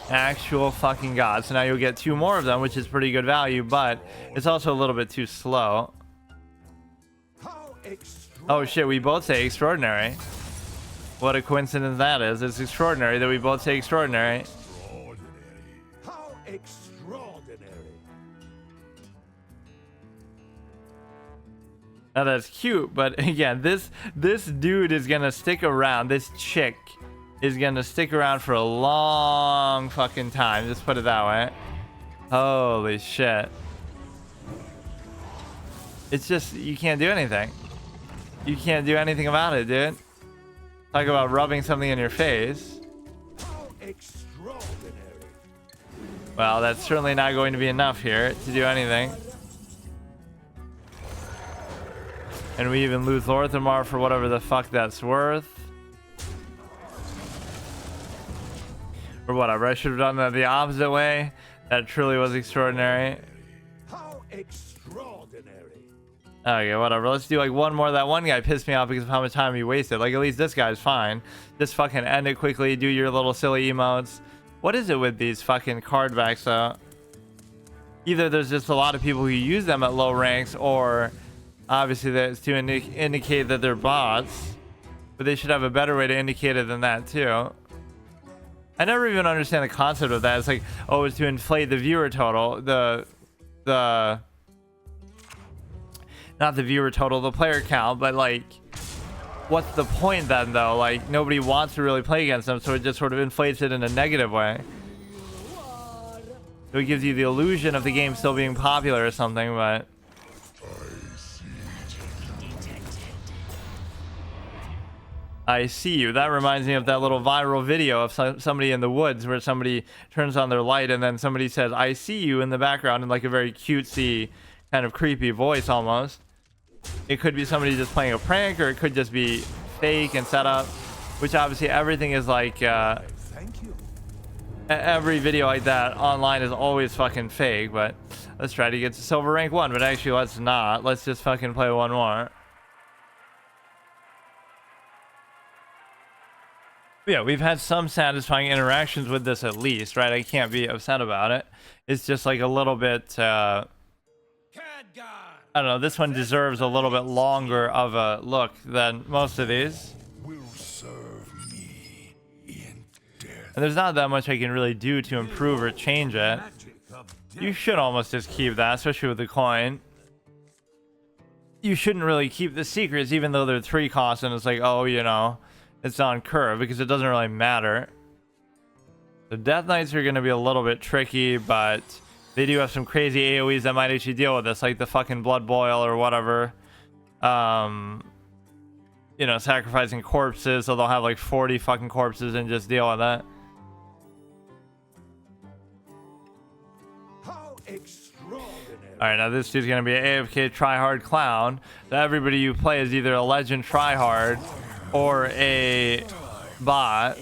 Actual fucking god. So now you'll get 2 more of them, which is pretty good value, but it's also a little bit too slow. Oh shit, we both say extraordinary. What a coincidence that is. It's extraordinary that we both say extraordinary. How extraordinary. Now that's cute, but again, this dude is gonna stick around. This chick is gonna stick around for a long fucking time. Just put it that way. Holy shit. It's just, you can't do anything. You can't do anything about it, dude. Talk about rubbing something in your face. How extraordinary. Well, that's certainly not going to be enough here to do anything. And we even lose Lor'themar for whatever the fuck that's worth. Or whatever, I should have done that the opposite way. That truly was extraordinary. How extraordinary. Okay, whatever. Let's do like one more. That one guy pissed me off because of how much time he wasted. Like, at least this guy's fine. Just fucking end it quickly. Do your little silly emotes. What is it with these fucking card backs though? Either there's just a lot of people who use them at low ranks, or obviously that's to indicate that they're bots. But they should have a better way to indicate it than that too. I never even understand the concept of that. It's like, oh, it's to inflate the viewer total. Not the viewer total, the player count, but like, what's the point then though? Like, nobody wants to really play against them, so it just sort of inflates it in a negative way. So it gives you the illusion of the game still being popular or something, but I see you. That reminds me of that little viral video of somebody in the woods where somebody turns on their light and then somebody says, "I see you" in the background in like a very cutesy, kind of creepy voice almost. It could be somebody just playing a prank, or it could just be fake and set up, which obviously everything is like, Thank you. every video like that online is always fucking fake. But let's try to get to silver rank 1, but actually let's not. Let's just fucking play one more. Yeah, we've had some satisfying interactions with this at least, right? I can't be upset about it. It's just like a little bit, I don't know, this one deserves a little bit longer of a look than most of these. Will serve me in death. And there's not that much I can really do to improve or change it. Magic of death. You should almost just keep that, especially with the coin. You shouldn't really keep the secrets, even though they're 3 costs, and it's like, oh, you know, it's on curve, because it doesn't really matter. The Death Knights are going to be a little bit tricky, but they do have some crazy AoEs that might actually deal with this, like the fucking Blood Boil or whatever. You know, sacrificing corpses, so they'll have like 40 fucking corpses and just deal with that. How extraordinary. Alright, now this dude's gonna be an AFK tryhard clown. So everybody you play is either a legend tryhard or a bot.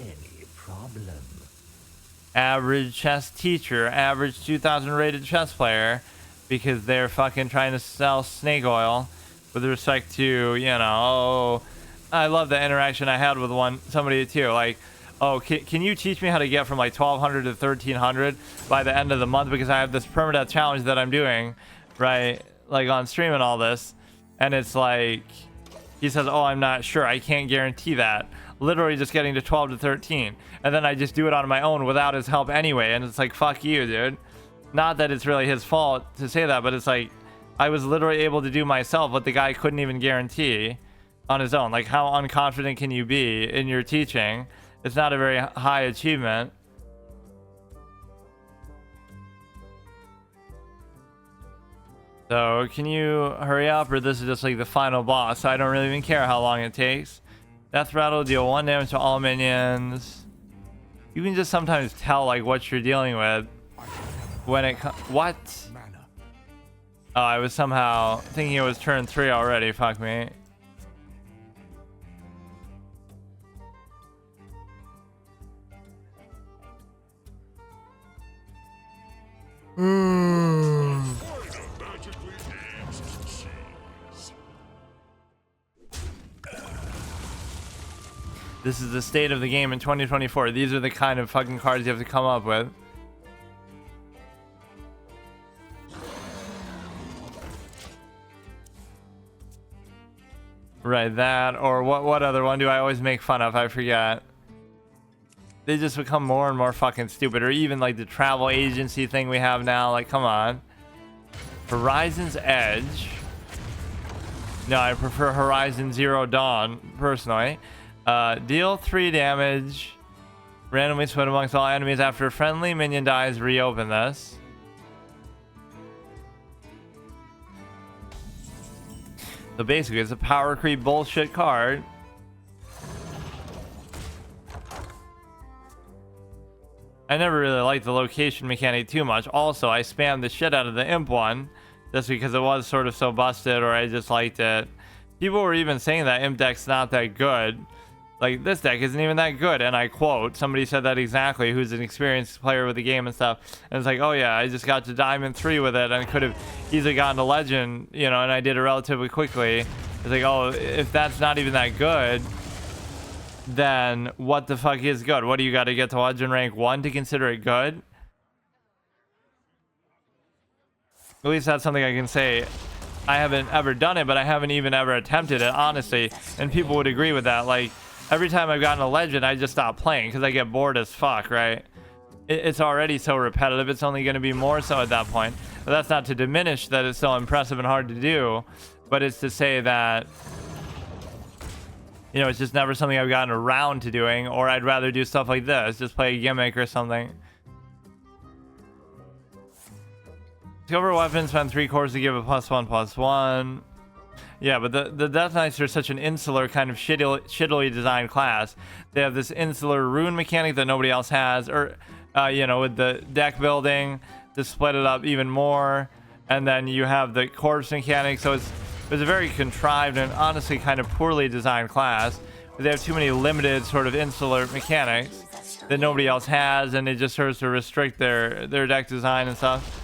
Average chess teacher, average 2000 rated chess player, because they're fucking trying to sell snake oil with respect to, you know, I love the interaction I had with somebody too, like, oh, can you teach me how to get from like 1200 to 1300 by the end of the month, because I have this permadeath challenge that I'm doing, right, like on stream and all this. And it's like, he says, oh, I'm not sure, I can't guarantee that. Literally just getting to 12 to 13, and then I just do it on my own without his help anyway, and it's like, fuck you, dude. Not that it's really his fault to say that, but it's like, I was literally able to do myself what the guy couldn't even guarantee on his own. Like, how unconfident can you be in your teaching? It's not a very high achievement. So can you hurry up, or this is just like the final boss, so I don't really even care how long it takes. Death rattle, deal 1 damage to all minions. You can just sometimes tell like what you're dealing with when it what? Oh, I was somehow thinking it was turn 3 already. Fuck me. This is the state of the game in 2024. These are the kind of fucking cards you have to come up with. Right, that, or what other one do I always make fun of? I forget. They just become more and more fucking stupid. Or even like the travel agency thing we have now. Like, come on. Horizon's Edge. No, I prefer Horizon Zero Dawn, personally. Deal 3 damage. Randomly split amongst all enemies. After a friendly minion dies, reopen this. So basically, it's a power creep bullshit card. I never really liked the location mechanic too much. Also, I spammed the shit out of the imp one just because it was sort of so busted, or I just liked it. People were even saying that imp deck's not that good. Like, this deck isn't even that good, and I quote, somebody said that exactly, who's an experienced player with the game and stuff, and it's like, oh yeah, I just got to Diamond 3 with it, and could have easily gotten to Legend, you know, and I did it relatively quickly. It's like, oh, if that's not even that good, then what the fuck is good? What do you got to get to Legend rank 1 to consider it good? At least that's something I can say. I haven't ever done it, but I haven't even ever attempted it, honestly, and people would agree with that. Like, every time I've gotten a legend, I just stop playing because I get bored as fuck, right? It's already so repetitive. It's only going to be more so at that point. But that's not to diminish that it's so impressive and hard to do, but it's to say that, you know, it's just never something I've gotten around to doing, or I'd rather do stuff like this, just play a gimmick or something. Discover weapons, spend 3 cores to give a +1/+1. Yeah, but the Death Knights are such an insular kind of shittily designed class. They have this insular rune mechanic that nobody else has, or you know, with the deck building to split it up even more, and then you have the corpse mechanic. So it's a very contrived and honestly kind of poorly designed class. They have too many limited sort of insular mechanics that nobody else has, and it just serves to restrict their deck design and stuff.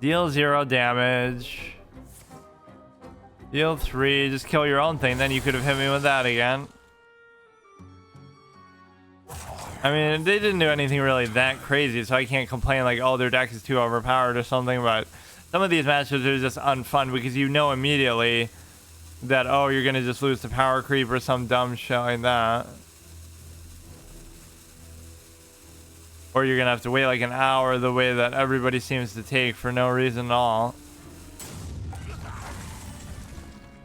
Deal 0 damage. Deal 3. Just kill your own thing. Then you could have hit me with that again. I mean, they didn't do anything really that crazy, so I can't complain like, oh, their deck is too overpowered or something. But some of these matches are just unfun because you know immediately that, oh, you're going to just lose to power creep or some dumb shit like that. Or you're going to have to wait like an hour the way that everybody seems to take for no reason at all.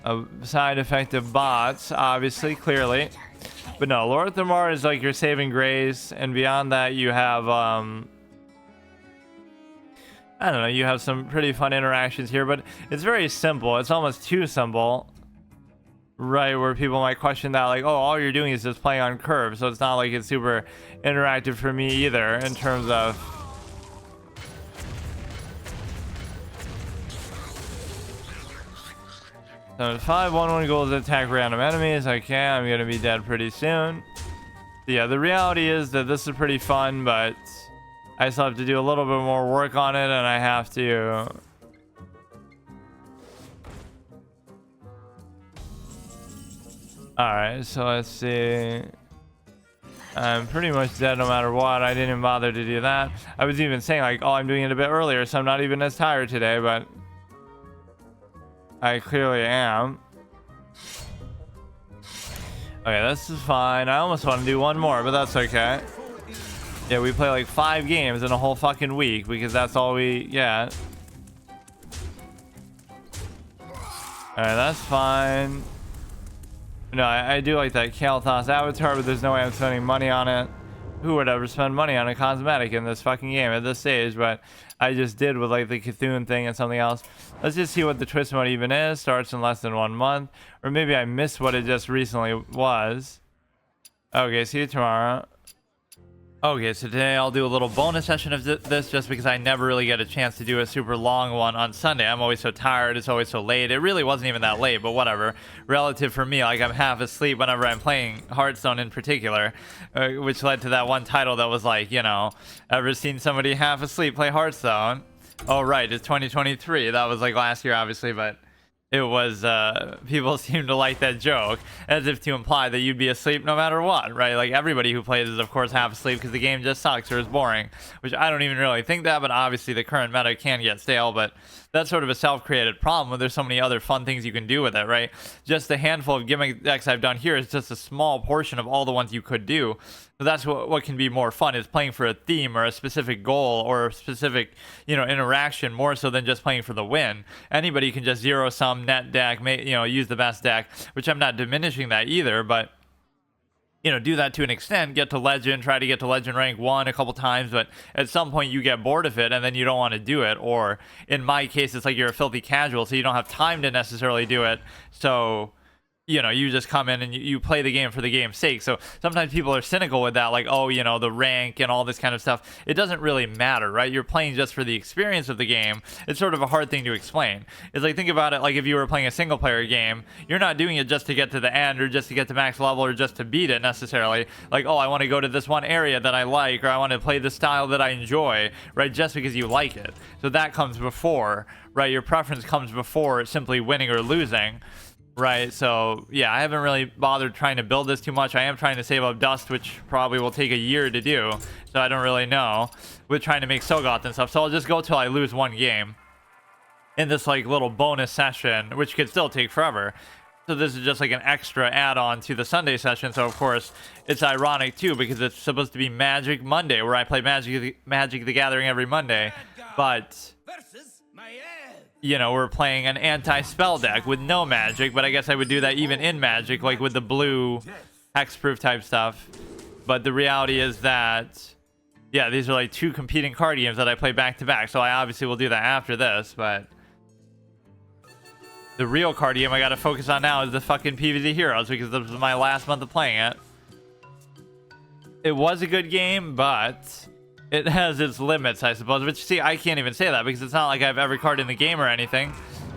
A side effect of bots, obviously, clearly. But no, Lor'themar is like your saving grace, and beyond that you have I don't know, you have some pretty fun interactions here, but it's very simple. It's almost too simple, right? Where people might question that, like, oh, all you're doing is just playing on curve, so it's not like it's super interactive for me either in terms of so 5/1/1 goals attack random enemies. Okay, I'm gonna be dead pretty soon. Yeah, the reality is that this is pretty fun, but I still have to do a little bit more work on it, and I have to alright, so let's see. I'm pretty much dead no matter what. I didn't even bother to do that. I was even saying like, oh, I'm doing it a bit earlier, so I'm not even as tired today, but I clearly am. Okay, this is fine. I almost want to do one more, but that's okay. Yeah, we play like 5 games in a whole fucking week because that's all we get. Alright, that's fine. No, I do like that Kael'thas avatar, but there's no way I'm spending money on it. Who would ever spend money on a cosmetic in this fucking game at this stage? But I just did with like the Cthulhu thing and something else. Let's just see what the twist mode even is. Starts in less than 1 month. Or maybe I missed what it just recently was. Okay, see you tomorrow. Okay, so today I'll do a little bonus session of this just because I never really get a chance to do a super long one on Sunday. I'm always so tired. It's always so late. It really wasn't even that late, but whatever. Relative for me, like I'm half asleep whenever I'm playing Hearthstone in particular, which led to that one title that was like, you know, ever seen somebody half asleep play Hearthstone? Oh, right. It's 2023. That was like last year, obviously, but it was people seem to like that joke as if to imply that you'd be asleep no matter what, right? Like everybody who plays is of course half asleep because the game just sucks or is boring, which I don't even really think that, but obviously the current meta can get stale, but that's sort of a self-created problem when there's so many other fun things you can do with it, right? Just the handful of gimmick decks I've done here is just a small portion of all the ones you could do. So that's what can be more fun, is playing for a theme or a specific goal or a specific, you know, interaction, more so than just playing for the win. Anybody can just zero sum net deck, you know, use the best deck, which I'm not diminishing that either, but you know, do that to an extent, get to legend, try to get to legend rank 1 a couple times, but at some point you get bored of it and then you don't want to do it. Or in my case, it's like you're a filthy casual, so you don't have time to necessarily do it. So you know, you just come in and you play the game for the game's sake. So sometimes people are cynical with that, like, oh, you know, the rank and all this kind of stuff. It doesn't really matter, right? You're playing just for the experience of the game. It's sort of a hard thing to explain. It's like, think about it like if you were playing a single player game, you're not doing it just to get to the end or just to get to max level or just to beat it necessarily. Like, oh, I want to go to this one area that I like, or I want to play the style that I enjoy, right? Just because you like it. So that comes before, right? Your preference comes before simply winning or losing. Right, so yeah, I haven't really bothered trying to build this too much. I am trying to save up dust, which probably will take a year to do, so I don't really know. We're trying to make Sogoth and stuff, so I'll just go till I lose one game in this like little bonus session, which could still take forever. So this is just like an extra add-on to the Sunday session. So of course it's ironic too, because it's supposed to be Magic Monday, where I play Magic the Gathering every Monday, but you know, we're playing an anti-spell deck with no magic, but I guess I would do that even in Magic, like with the blue hexproof type stuff. But the reality is that, yeah, these are like two competing card games that I play back to back, so I obviously will do that after this, but the real card game I gotta focus on now is the fucking PvZ Heroes, because this was my last month of playing it. It was a good game, but it has its limits, I suppose. But you see, I can't even say that because it's not like I have every card in the game or anything.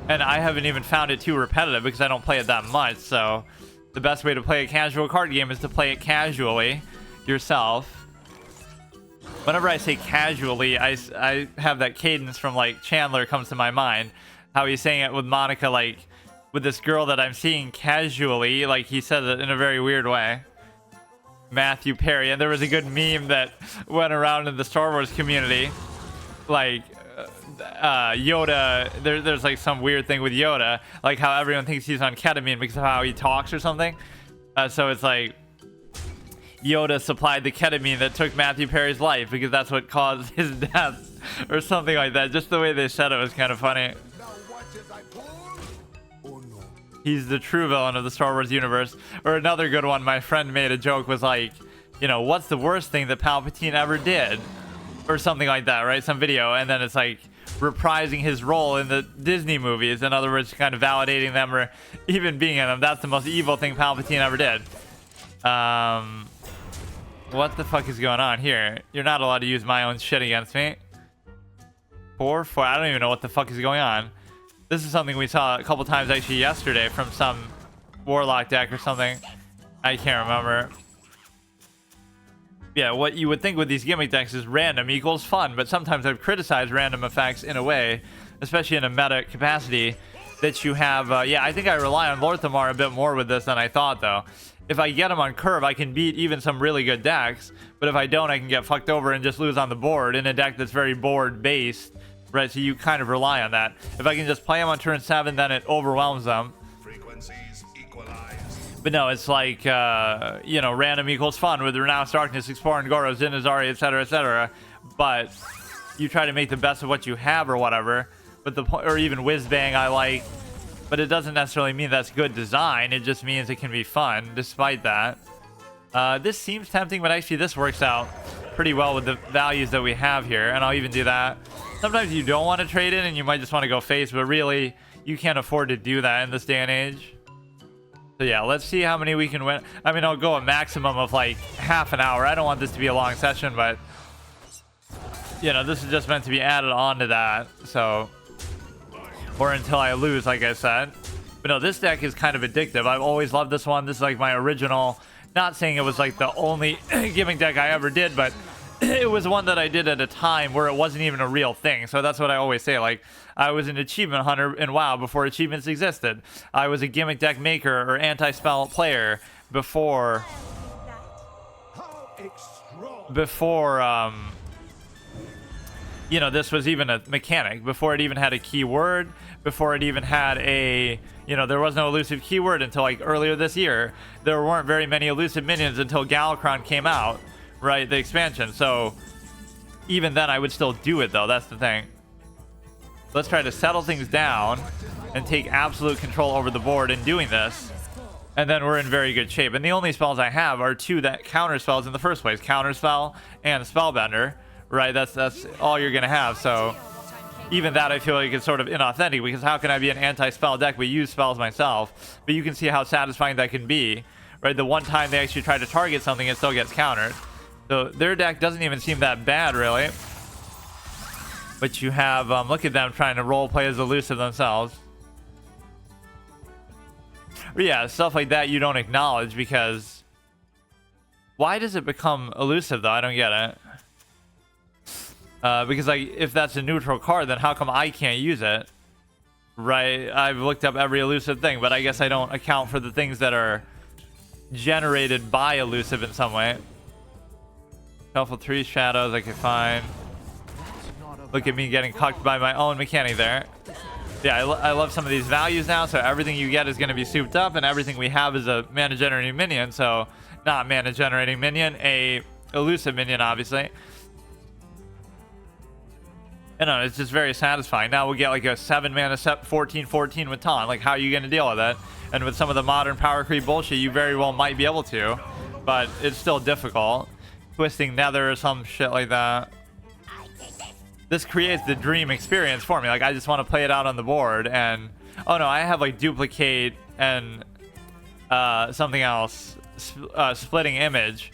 And I haven't even found it too repetitive because I don't play it that much. So the best way to play a casual card game is to play it casually yourself. Whenever I say casually, I have that cadence from like Chandler comes to my mind. How he's saying it with Monica, like with this girl that I'm seeing casually. Like he says it in a very weird way. Matthew Perry. And there was a good meme that went around in the Star Wars community, like Yoda, there's like some weird thing with Yoda, like how everyone thinks he's on ketamine because of how he talks or something. So it's like Yoda supplied the ketamine that took Matthew Perry's life because that's what caused his death or something like that. Just the way they said it was kind of funny. Now watch as I pull. Oh no. He's the true villain of the Star Wars universe. Or another good one, my friend made a joke, was like, you know, what's the worst thing that Palpatine ever did? Or something like that, right? Some video, and then it's like reprising his role in the Disney movies. In other words, kind of validating them or even being in them. That's the most evil thing Palpatine ever did. What the fuck is going on here? You're not allowed to use my own shit against me. 4-4. I don't even know what the fuck is going on. This is something we saw a couple times actually yesterday from some Warlock deck or something. I can't remember. Yeah, what you would think with these gimmick decks is random equals fun, but sometimes I've criticized random effects in a way, especially in a meta capacity, that you have... yeah, I think I rely on Lor'themar a bit more with this than I thought, though. If I get him on curve, I can beat even some really good decks, but if I don't, I can get fucked over and just lose on the board in a deck that's very board-based, right? So you kind of rely on that. If I can just play him on turn 7, then it overwhelms them. Frequencies equalize. But no, it's like, you know, random equals fun with Renounced Darkness, Exploring Goros, Dinazari, etc., etc. But you try to make the best of what you have or whatever. But or even Whizbang I like. But it doesn't necessarily mean that's good design. It just means it can be fun despite that. This seems tempting, but actually this works out pretty well with the values that we have here. And I'll even do that. Sometimes you don't want to trade in and you might just want to go face, but really you can't afford to do that in this day and age. So yeah, let's see how many we can win. I mean, I'll go a maximum of like half an hour. I don't want this to be a long session, but you know, this is just meant to be added on to that. So, or until I lose, like I said. But no, this deck is kind of addictive. I've always loved this one. This is like my original, not saying it was like the only gimmick deck I ever did, but it was one that I did at a time where it wasn't even a real thing. So that's what I always say. Like, I was an achievement hunter in WoW before achievements existed. I was a gimmick deck maker or anti-spell player before you know, this was even a mechanic, before it even had a keyword, before it even had a, you know, there was no elusive keyword until like earlier this year. There weren't very many elusive minions until Galakron came out, right, the expansion. So even then I would still do it though. That's the thing. Let's try to settle things down and take absolute control over the board in doing this, and then we're in very good shape. And the only spells I have are 2 that counter spells in the first place, Counterspell and Spellbender, right? That's all you're gonna have. So even that I feel like is sort of inauthentic, because how can I be an anti-spell deck but use spells myself? But you can see how satisfying that can be, right? The one time they actually try to target something, it still gets countered. So their deck doesn't even seem that bad, really. But you have, look at them trying to role play as elusive themselves. But yeah, stuff like that you don't acknowledge, because why does it become elusive though? I don't get it. Because like, if that's a neutral card, then how come I can't use it? Right? I've looked up every elusive thing, but I guess I don't account for the things that are generated by elusive in some way. Shuffle 3 shadows, okay, fine. Look at me getting cucked by my own mechanic there. Yeah, I love some of these values now, so everything you get is going to be souped up, and everything we have is a mana generating minion. So not mana generating minion, a elusive minion, obviously. And no, it's just very satisfying. Now we'll get like a 7 mana set 14/14 with taunt. Like, how are you going to deal with it? And with some of the modern power creep bullshit, you very well might be able to, but it's still difficult. Twisting Nether or some shit like that. This creates the dream experience for me. Like, I just want to play it out on the board, and oh no, I have like duplicate and something else, splitting image,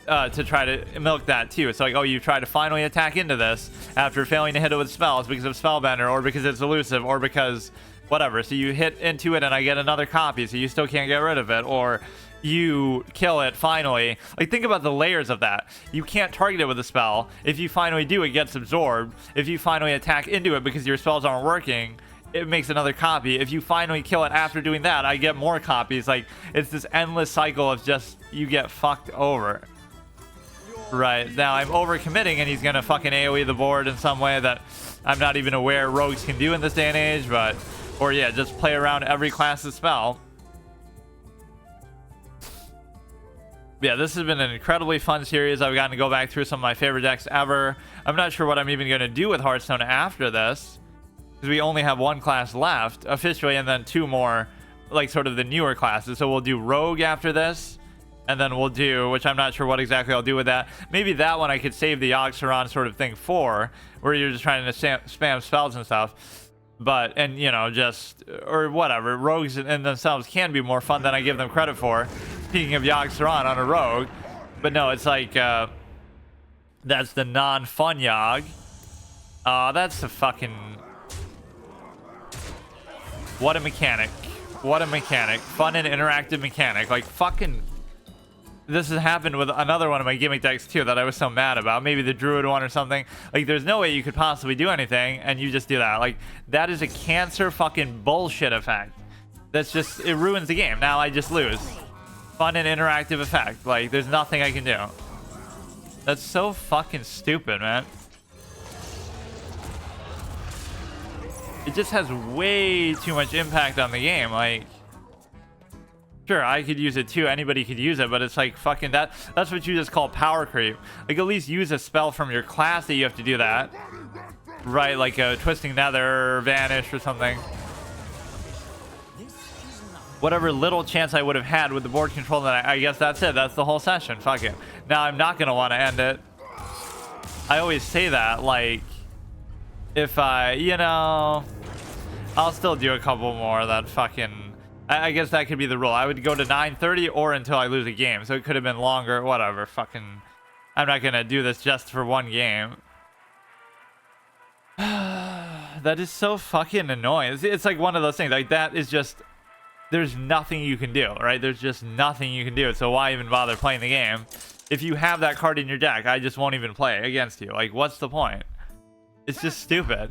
to try to milk that too. It's like, oh, you try to finally attack into this after failing to hit it with spells because of Spellbender, or because it's elusive, or because whatever. So you hit into it and I get another copy, so you still can't get rid of it, or you kill it finally. Like, think about the layers of that. You can't target it with a spell. If you finally do, it gets absorbed. If you finally attack into it because your spells aren't working, it makes another copy. If you finally kill it after doing that, I get more copies. Like, it's this endless cycle of just, you get fucked over. Right, now I'm overcommitting and he's gonna fucking AoE the board in some way that I'm not even aware rogues can do in this day and age, but, or yeah, just play around every class's spell. Yeah, this has been an incredibly fun series. I've gotten to go back through some of my favorite decks ever. I'm not sure what I'm even going to do with Hearthstone after this, because we only have 1 class left officially, and then 2 more like sort of the newer classes. So we'll do rogue after this, and then we'll do, which I'm not sure what exactly I'll do with that. Maybe that one I could save the Yogg-Saron sort of thing for, where you're just trying to spam spells and stuff. But, and you know, just, or whatever, rogues in themselves can be more fun than I give them credit for. Speaking of Yogg-Saron on a rogue. But no, it's like, that's the non-fun Yogg. That's the fucking... What a mechanic. What a mechanic. Fun and interactive mechanic. Like, fucking... This has happened with another one of my gimmick decks, too, that I was so mad about. Maybe the Druid one or something. Like, there's no way you could possibly do anything, and you just do that. Like, that is a cancer fucking bullshit effect. That's just... It ruins the game. Now I just lose. Fun and interactive effect. Like, there's nothing I can do. That's so fucking stupid, man. It just has way too much impact on the game. Like, sure, I could use it too. Anybody could use it, but it's like fucking that's what you just call power creep. Like, at least use a spell from your class that you have to do that. Right, like a Twisting Nether, Vanish or something. Whatever little chance I would have had with the board control, that I guess that's it. That's the whole session. Fuck it. Now I'm not going to want to end it. I always say that, like, if I, you know, I'll still do a couple more that fucking, I guess that could be the rule. I would go to 9:30 or until I lose a game. So it could have been longer, whatever. Fucking, I'm not going to do this just for one game. That is so fucking annoying. It's like one of those things. Like, that is just, there's nothing you can do, right? There's just nothing you can do. So why even bother playing the game? If you have that card in your deck, I just won't even play against you. Like, what's the point? It's just stupid.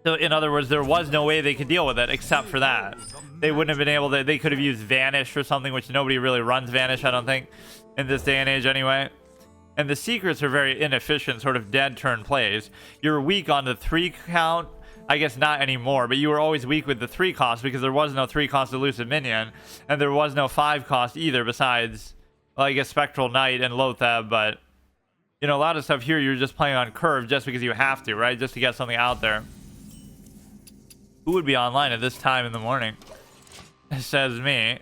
So in other words, there was no way they could deal with it except for that. They wouldn't have been able to, they could have used Vanish or something, which nobody really runs Vanish, I don't think, in this day and age anyway. And the secrets are very inefficient, sort of dead turn plays. You're weak on the 3 count. I guess not anymore, but you were always weak with the 3 cost because there was no 3 cost elusive minion, and there was no 5 cost either besides, well, I guess Spectral Knight and Lor'themar, but you know, a lot of stuff here you're just playing on curve just because you have to, right? Just to get something out there. Who would be online at this time in the morning? It says me.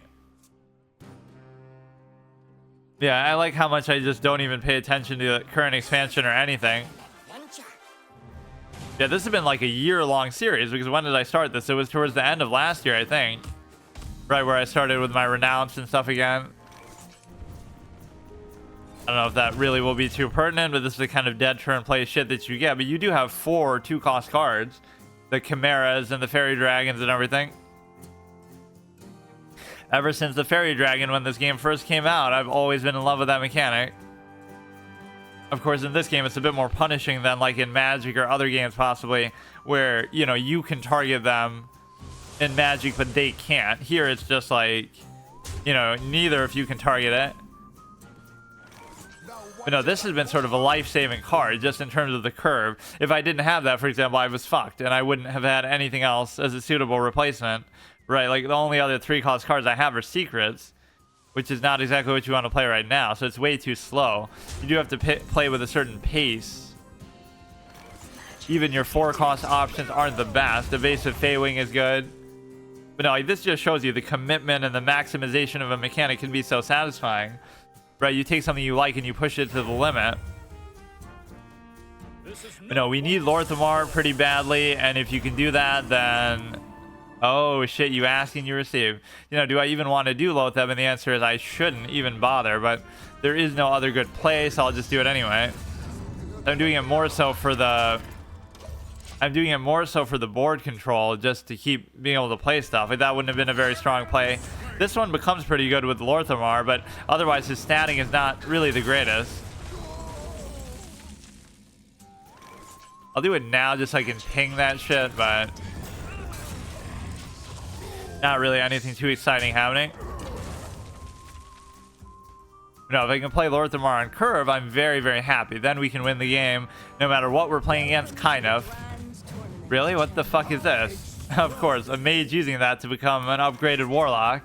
Yeah, I like how much I just don't even pay attention to the current expansion or anything. Yeah, this has been like a year-long series because when did I start this? It was towards the end of last year, I think. Right where I started with my renounce and stuff again. I don't know if that really will be too pertinent, but this is the kind of dead turn play shit that you get. But you do have 4 2-cost cards. The Chimeras and the Fairy Dragons and everything. Ever since the Fairy Dragon, when this game first came out, I've always been in love with that mechanic. Of course, in this game, it's a bit more punishing than like in Magic or other games possibly, where, you know, you can target them in Magic, but they can't. Here, it's just like, you know, neither if you can target it. But no, this has been sort of a life-saving card, just in terms of the curve. If I didn't have that, for example, I was fucked, and I wouldn't have had anything else as a suitable replacement. Right, like the only other 3-cost cards I have are secrets, which is not exactly what you want to play right now, so it's way too slow. You do have to play with a certain pace. Even your 4-cost options aren't the best. Evasive Feywing is good. But no, like, this just shows you the commitment and the maximization of a mechanic can be so satisfying. Right, you take something you like and you push it to the limit. But no, we need Lor'themar pretty badly, and if you can do that, then... Oh shit, you ask and you receive. You know, do I even want to do Lor'themar? And the answer is I shouldn't even bother, but there is no other good play, so I'll just do it anyway. I'm doing it more so for the... I'm doing it more so for the board control, just to keep being able to play stuff. Like, that wouldn't have been a very strong play. This one becomes pretty good with Lor'themar, but otherwise his statting is not really the greatest. I'll do it now just so I can ping that shit, but... Not really anything too exciting happening. No, if I can play Lor'themar on curve, I'm very, very happy. Then we can win the game, no matter what we're playing against, kind of. Really? What the fuck is this? Of course, a mage using that to become an upgraded warlock.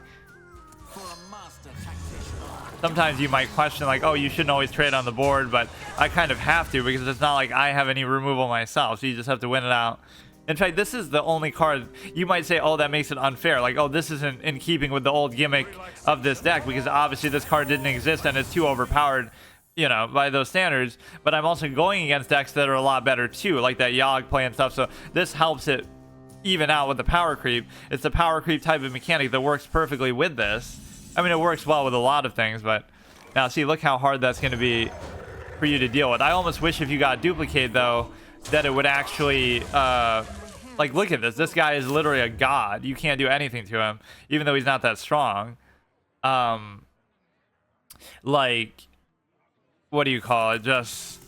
Sometimes you might question, like, oh, you shouldn't always trade on the board, but I kind of have to because it's not like I have any removal myself, so you just have to win it out In fact, this is the only card you might say, oh, that makes it unfair. Like, oh, this isn't in keeping with the old gimmick of this deck because obviously this card didn't exist and it's too overpowered, you know, by those standards. But I'm also going against decks that are a lot better too, like that Yogg play and stuff. So this helps it even out with the power creep. It's the power creep type of mechanic that works perfectly with this. I mean, it works well with a lot of things, but now see, look how hard that's going to be for you to deal with. I almost wish if you got duplicate though, that it would actually like, look at this. This guy is literally a god. You can't do anything to him, even though he's not that strong. Like, what do you call it? Just,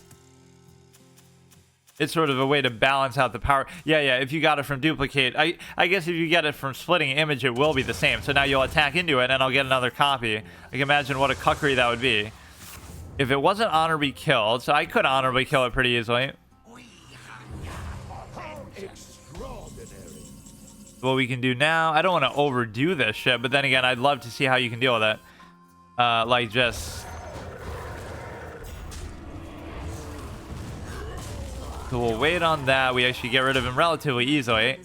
it's sort of a way to balance out the power. Yeah, if you got it from duplicate, I guess if you get it from splitting image, it will be the same. So now you'll attack into it and I'll get another copy. Like, imagine what a cuckery that would be if it wasn't honorably killed. So I could honorably kill it pretty easily. What we can do now, I don't want to overdo this shit, but then again, I'd love to see how you can deal with it. Like, just, so we'll wait on that. We actually get rid of him relatively easily.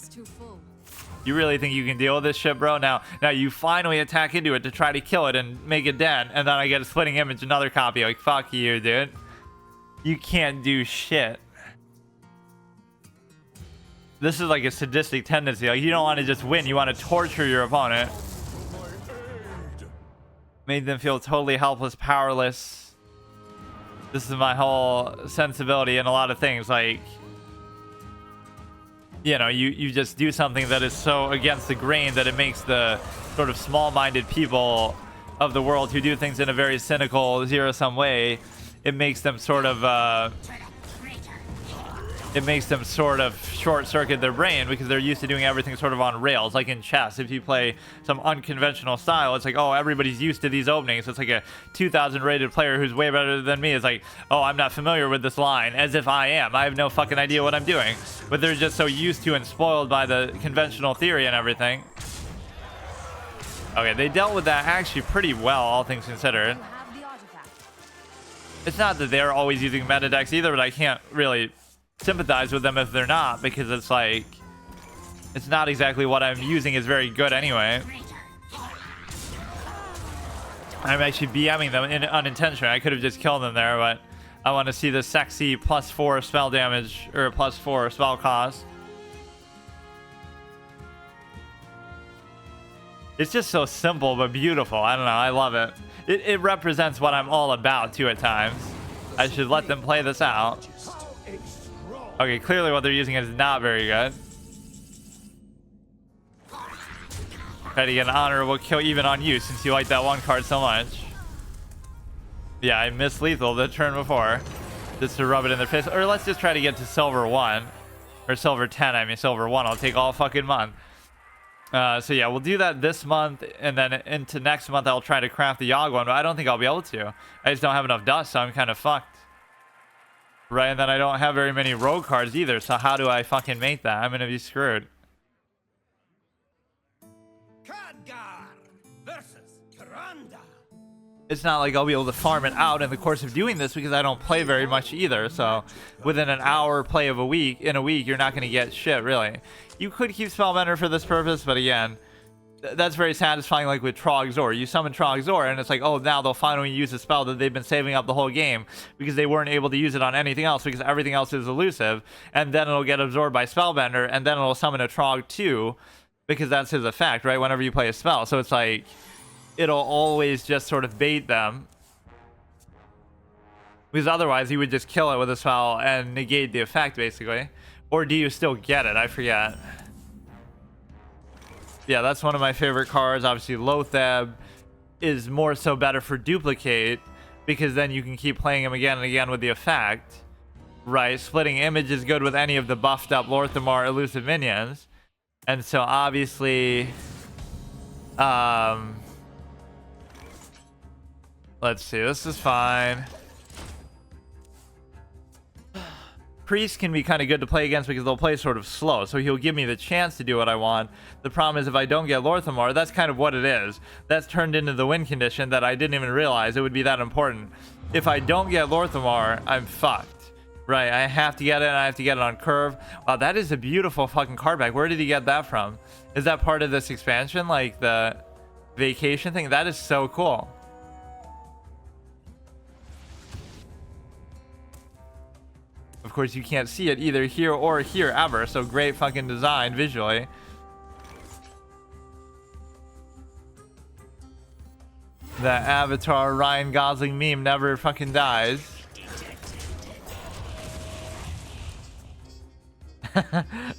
You really think you can deal with this shit, bro? Now you finally attack into it to try to kill it and make it dead, and then I get a splitting image, another copy. Like, fuck you, dude. You can't do shit. This is like a sadistic tendency. Like, you don't want to just win. You want to torture your opponent. Made them feel totally helpless, powerless. This is my whole sensibility in a lot of things. Like, you know, you just do something that is so against the grain that it makes the sort of small-minded people of the world who do things in a very cynical, zero-sum way, it makes them sort of short-circuit their brain because they're used to doing everything sort of on rails. Like in chess, if you play some unconventional style, it's like, oh, everybody's used to these openings. It's like a 2000 rated player who's way better than me is like, oh, I'm not familiar with this line, as if I am. I have no fucking idea what I'm doing. But they're just so used to and spoiled by the conventional theory and everything. Okay, they dealt with that actually pretty well, all things considered. It's not that they're always using meta decks either, but I can't really sympathize with them if they're not, because it's like, it's not exactly what I'm using is very good anyway. I'm actually BMing them unintentionally. I could have just killed them there, but I want to see the sexy +4 spell damage or +4 spell cost. It's just so simple but beautiful. I don't know, I love it. It represents what I'm all about too at times. I should let them play this out. Okay, clearly what they're using is not very good. Try to get an honorable kill even on you since you like that one card so much. Yeah, I missed lethal the turn before just to rub it in their face. Or let's just try to get to silver 1. Or silver 10, I mean silver 1. I'll take all fucking month. So yeah, we'll do that this month, and then into next month I'll try to craft the Yogg one, but I don't think I'll be able to. I just don't have enough dust, so I'm kind of fucked. Right, and then I don't have very many rogue cards either, so how do I fucking make that? I'm gonna be screwed. It's not like I'll be able to farm it out in the course of doing this because I don't play very much either. So within an hour play of a week, you're not going to get shit, really. You could keep Spellbender for this purpose, but again, that's very satisfying. Like with Trogzor, you summon Trogzor and it's like, oh, now they'll finally use a spell that they've been saving up the whole game because they weren't able to use it on anything else because everything else is elusive, and then it'll get absorbed by Spellbender, and then it'll summon a Trog too because that's his effect, right, whenever you play a spell. So it's like, it'll always just sort of bait them, because otherwise you would just kill it with a spell and negate the effect, basically. Or do you still get it? I forget. Yeah, that's one of my favorite cards. Obviously, Lor'themar is more so better for duplicate, because then you can keep playing him again and again with the effect, right? Splitting image is good with any of the buffed up Lor'themar elusive minions. And so obviously, let's see, this is fine. Priest can be kind of good to play against because they'll play sort of slow, so he'll give me the chance to do what I want. The problem is if I don't get Lor'themar, that's kind of what it is. That's turned into the win condition that I didn't even realize it would be that important. If I don't get Lor'themar, I'm fucked. Right, I have to get it, and I have to get it on curve. Wow, that is a beautiful fucking card back. Where did he get that from? Is that part of this expansion, like the vacation thing? That is so cool. Of course, you can't see it either here or here ever, so great fucking design visually. That Avatar Ryan Gosling meme never fucking dies.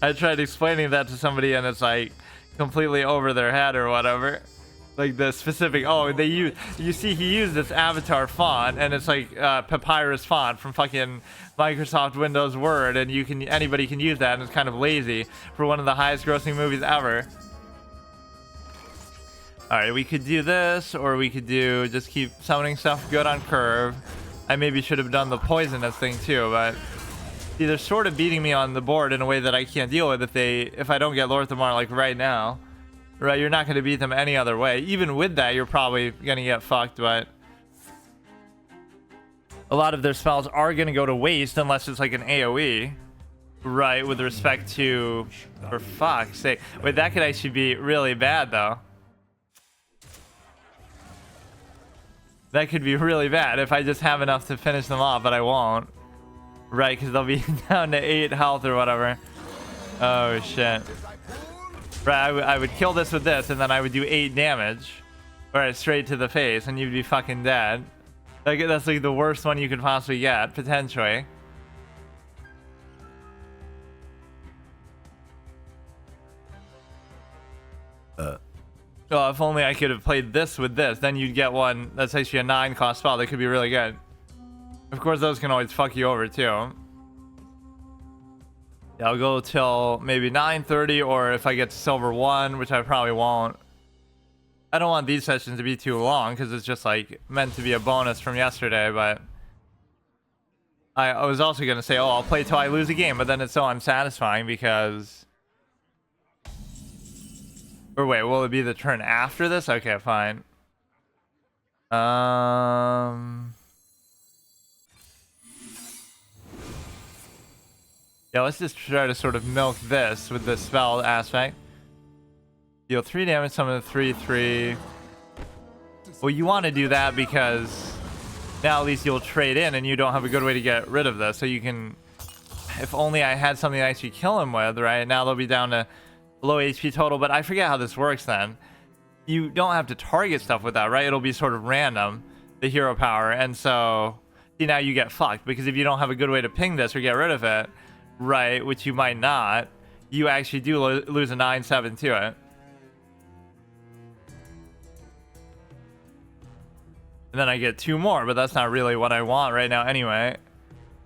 I tried explaining that to somebody and it's like completely over their head or whatever. Like the specific, oh, they use, you see he used this Avatar font and it's like papyrus font from fucking Microsoft Windows Word, and you can, anybody can use that, and it's kind of lazy for one of the highest grossing movies ever. All right, we could do this, or we could do just keep summoning stuff good on curve. I maybe should have done the poisonous thing too, but see, they're sort of beating me on the board in a way that I can't deal with if I don't get Lor'themar like right now. Right, you're not going to beat them any other way. Even with that, you're probably going to get fucked, but a lot of their spells are going to go to waste unless it's like an AoE. Right, with respect to, for fuck's sake. Wait, that could actually be really bad though. That could be really bad if I just have enough to finish them off, but I won't. Right, because they'll be down to 8 health or whatever. Oh shit. Right, I would kill this with this, and then I would do 8 damage. Right, straight to the face, and you'd be fucking dead. Like, that's like the worst one you could possibly get, potentially. Oh, if only I could have played this with this, then you'd get one that's actually a 9 cost spell that could be really good. Of course, those can always fuck you over too. Yeah, I'll go till maybe 9:30, or if I get to silver 1, which I probably won't. I don't want these sessions to be too long because it's just like meant to be a bonus from yesterday, but I was also going to say, oh, I'll play till I lose a game, but then it's so unsatisfying because... Or wait, will it be the turn after this? Okay, fine. Yeah, let's just try to sort of milk this with the spell aspect. Deal 3 damage, summon a 3/3. Well, you want to do that because now at least you'll trade in and you don't have a good way to get rid of this. So you can... If only I had something to actually kill him with, right? Now they'll be down to low HP total, but I forget how this works then. You don't have to target stuff with that, right? It'll be sort of random, the hero power. And so, see, now you get fucked because if you don't have a good way to ping this or get rid of it, right, which you might not, you actually do lose a 9/7 to it. And then I get 2 more, but that's not really what I want right now anyway.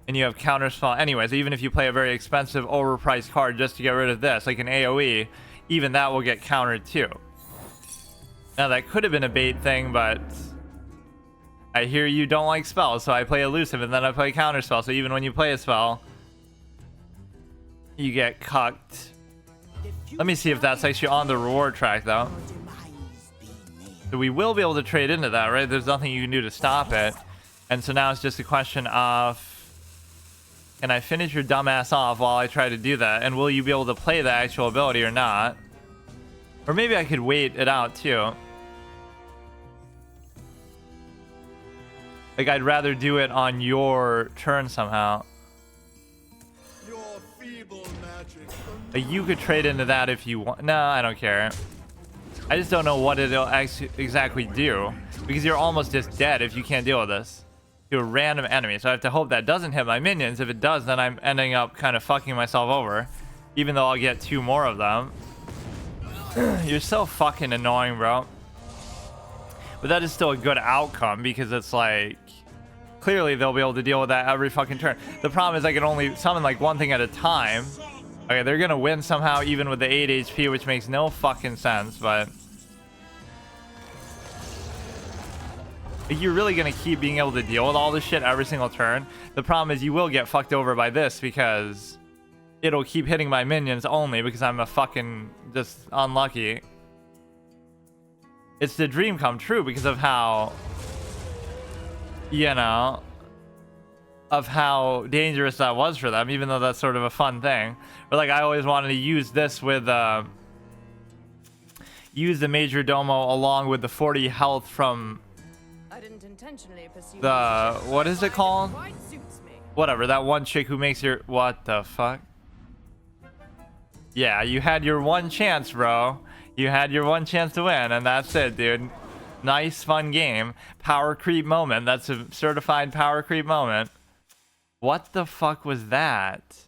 And you have counterspell anyway, so even if you play a very expensive, overpriced card just to get rid of this, like an AoE, even that will get countered too. Now that could have been a bait thing, but I hear you don't like spells, so I play elusive and then I play counterspell, so even when you play a spell, you get cucked. Let me see if that's actually on the reward track though. So we will be able to trade into that, right? There's nothing you can do to stop it. And so now it's just a question of, can I finish your dumbass off while I try to do that? And will you be able to play the actual ability or not? Or maybe I could wait it out too. Like, I'd rather do it on your turn somehow. Your feeble magic. Like, you could trade into that if you want. No, I don't care. I just don't know what it'll actually exactly do. Because you're almost just dead if you can't deal with this. To a random enemy, so I have to hope that doesn't hit my minions. If it does, then I'm ending up kind of fucking myself over, even though I'll get 2 more of them. You're so fucking annoying, bro. But that is still a good outcome because it's like, clearly they'll be able to deal with that every fucking turn. The problem is I can only summon like 1 thing at a time. Okay, they're gonna win somehow even with the 8 HP, which makes no fucking sense, but you're really gonna keep being able to deal with all this shit every single turn. The problem is you will get fucked over by this because it'll keep hitting my minions only because I'm a fucking just unlucky. It's the dream come true because of how, you know, of how dangerous that was for them, even though that's sort of a fun thing. But like, I always wanted to use this with use the Major Domo along with the 40 health from I didn't intentionally pursue the, what is it called? quite suits me. Whatever, that one chick who makes your, what the fuck? Yeah, you had your one chance, bro. You had your one chance to win, and that's it, dude. Nice, fun game. Power creep moment. That's a certified power creep moment. What the fuck was that?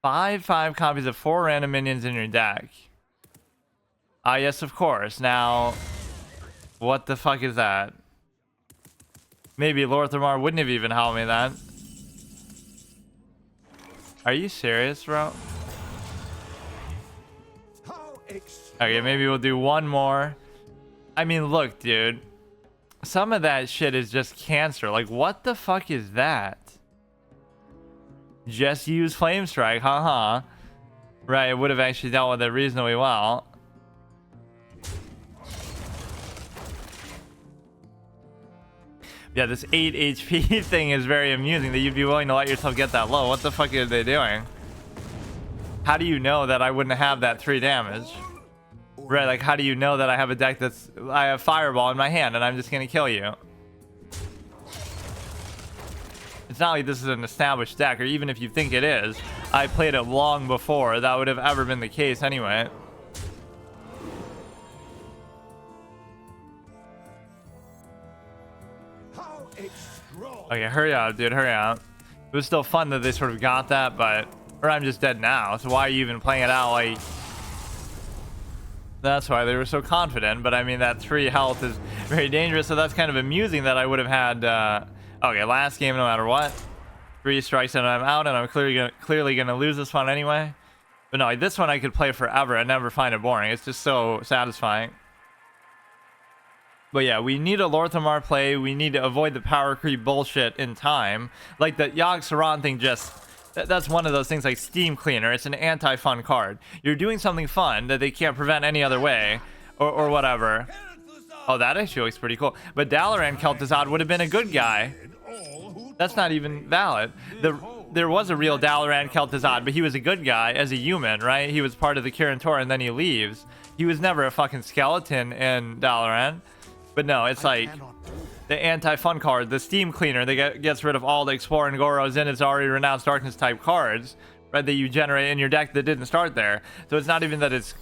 5 copies of 4 random minions in your deck. Ah, yes, of course. Now, what the fuck is that? Maybe Lor'themar wouldn't have even helped me then. Are you serious, bro? Okay, maybe we'll do one more. I mean, look, dude. Some of that shit is just cancer. Like, what the fuck is that? Just use Flame Strike, haha. Right, it would have actually dealt with it reasonably well. Yeah, this 8 HP thing is very amusing that you'd be willing to let yourself get that low. What the fuck are they doing? How do you know that I wouldn't have that 3 damage? Right, like how do you know that I have a deck that's... I have Fireball in my hand and I'm just gonna kill you? It's not like this is an established deck, or even if you think it is, I played it long before that would have ever been the case anyway. Okay, hurry up, dude, hurry up. It was still fun that they sort of got that, but... Or I'm just dead now, so why are you even playing it out like... That's why they were so confident, but I mean, that 3 health is very dangerous, so that's kind of amusing that I would have had... Okay, last game no matter what. 3 strikes and I'm out, and I'm clearly gonna lose this one anyway. But no, like, this one I could play forever and never find it boring. It's just so satisfying. But yeah, we need a Lor'themar play. We need to avoid the power creep bullshit in time. Like the Yogg-Saron thing just... That's one of those things like Steam Cleaner. It's an anti-fun card. You're doing something fun that they can't prevent any other way. Or whatever. Oh, that actually looks pretty cool. But Dalaran Kel'Thuzad would have been a good guy. That's not even valid. There was a real Dalaran Kel'Thuzad, but he was a good guy as a human, right? He was part of the Kirin Tor and then he leaves. He was never a fucking skeleton in Dalaran. But no, it's like the anti-fun card, the Steam Cleaner, that gets rid of all the Explore and Goros and its already renounced darkness type cards, right, that you generate in your deck that didn't start there. So it's not even that it's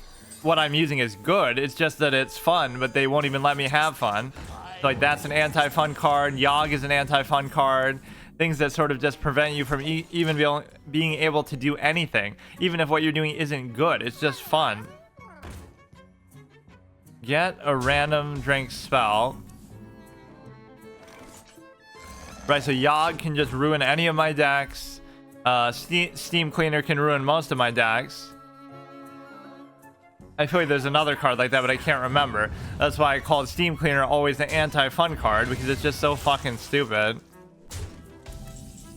what I'm using is good, it's just that it's fun, but they won't even let me have fun. So like that's an anti-fun card, Yogg is an anti-fun card, things that sort of just prevent you from even being able to do anything, even if what you're doing isn't good, it's just fun. Get a random drink spell. Right, so Yogg can just ruin any of my decks. Steam Cleaner can ruin most of my decks. I feel like there's another card like that, but I can't remember. That's why I called Steam Cleaner always the anti-fun card, because it's just so fucking stupid.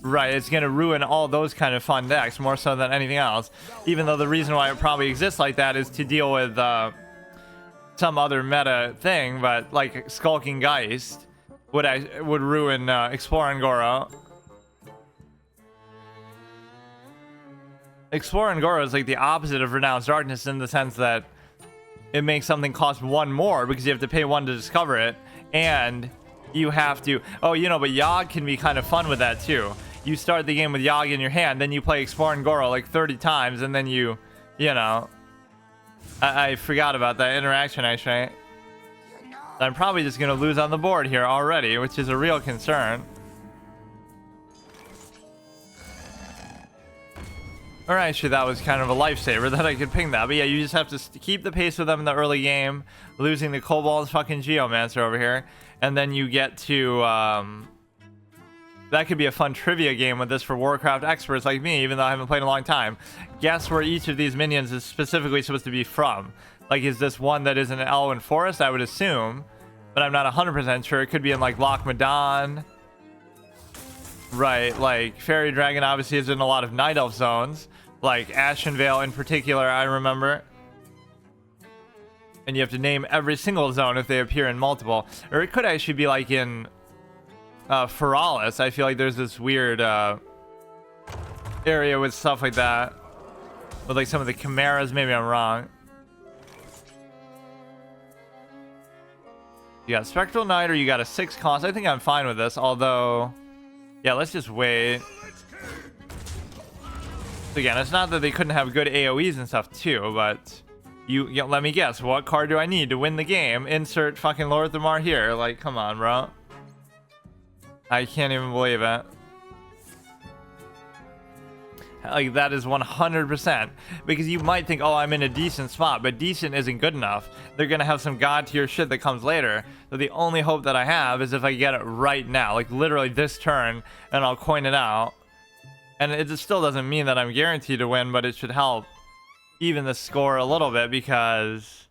Right, it's gonna ruin all those kind of fun decks, more so than anything else. Even though the reason why it probably exists like that is to deal with some other meta thing, but like Skulking Geist would ruin Explore and Goro. Explore and Goro is like the opposite of Renounced Darkness in the sense that it makes something cost 1 more because you have to pay 1 to discover it, and you have to... Oh, you know, but Yogg can be kind of fun with that too. You start the game with Yogg in your hand, then you play Explore and Goro like 30 times, and then you know... I forgot about that interaction, actually. I'm probably just going to lose on the board here already, which is a real concern. Or actually, that was kind of a lifesaver that I could ping that. But yeah, you just have to keep the pace with them in the early game, losing the Kobold's fucking Geomancer over here. And then you get to... that could be a fun trivia game with this for Warcraft experts like me, even though I haven't played in a long time. Guess where each of these minions is specifically supposed to be from. Like, is this one that is in an Elwyn Forest? I would assume. But I'm not 100% sure. It could be in, like, Loch Madan. Right, like, Fairy Dragon obviously is in a lot of Night Elf zones. Like, Ashenvale in particular, I remember. And you have to name every single zone if they appear in multiple. Or it could actually be, like, in... Feralis, I feel like there's this weird area with stuff like that. With like some of the chimeras, maybe I'm wrong. You got Spectral Knight or you got a 6 cost. I think I'm fine with this, although... Yeah, let's just wait. Again, it's not that they couldn't have good AoEs and stuff too, but... You let me guess, what card do I need to win the game? Insert fucking Lor'themar here. Like, come on, bro. I can't even believe it. Like, that is 100%. Because you might think, oh, I'm in a decent spot, but decent isn't good enough. They're gonna have some god tier shit that comes later. So the only hope that I have is if I get it right now, like literally this turn, and I'll coin it out. And it just still doesn't mean that I'm guaranteed to win, but it should help even the score a little bit, because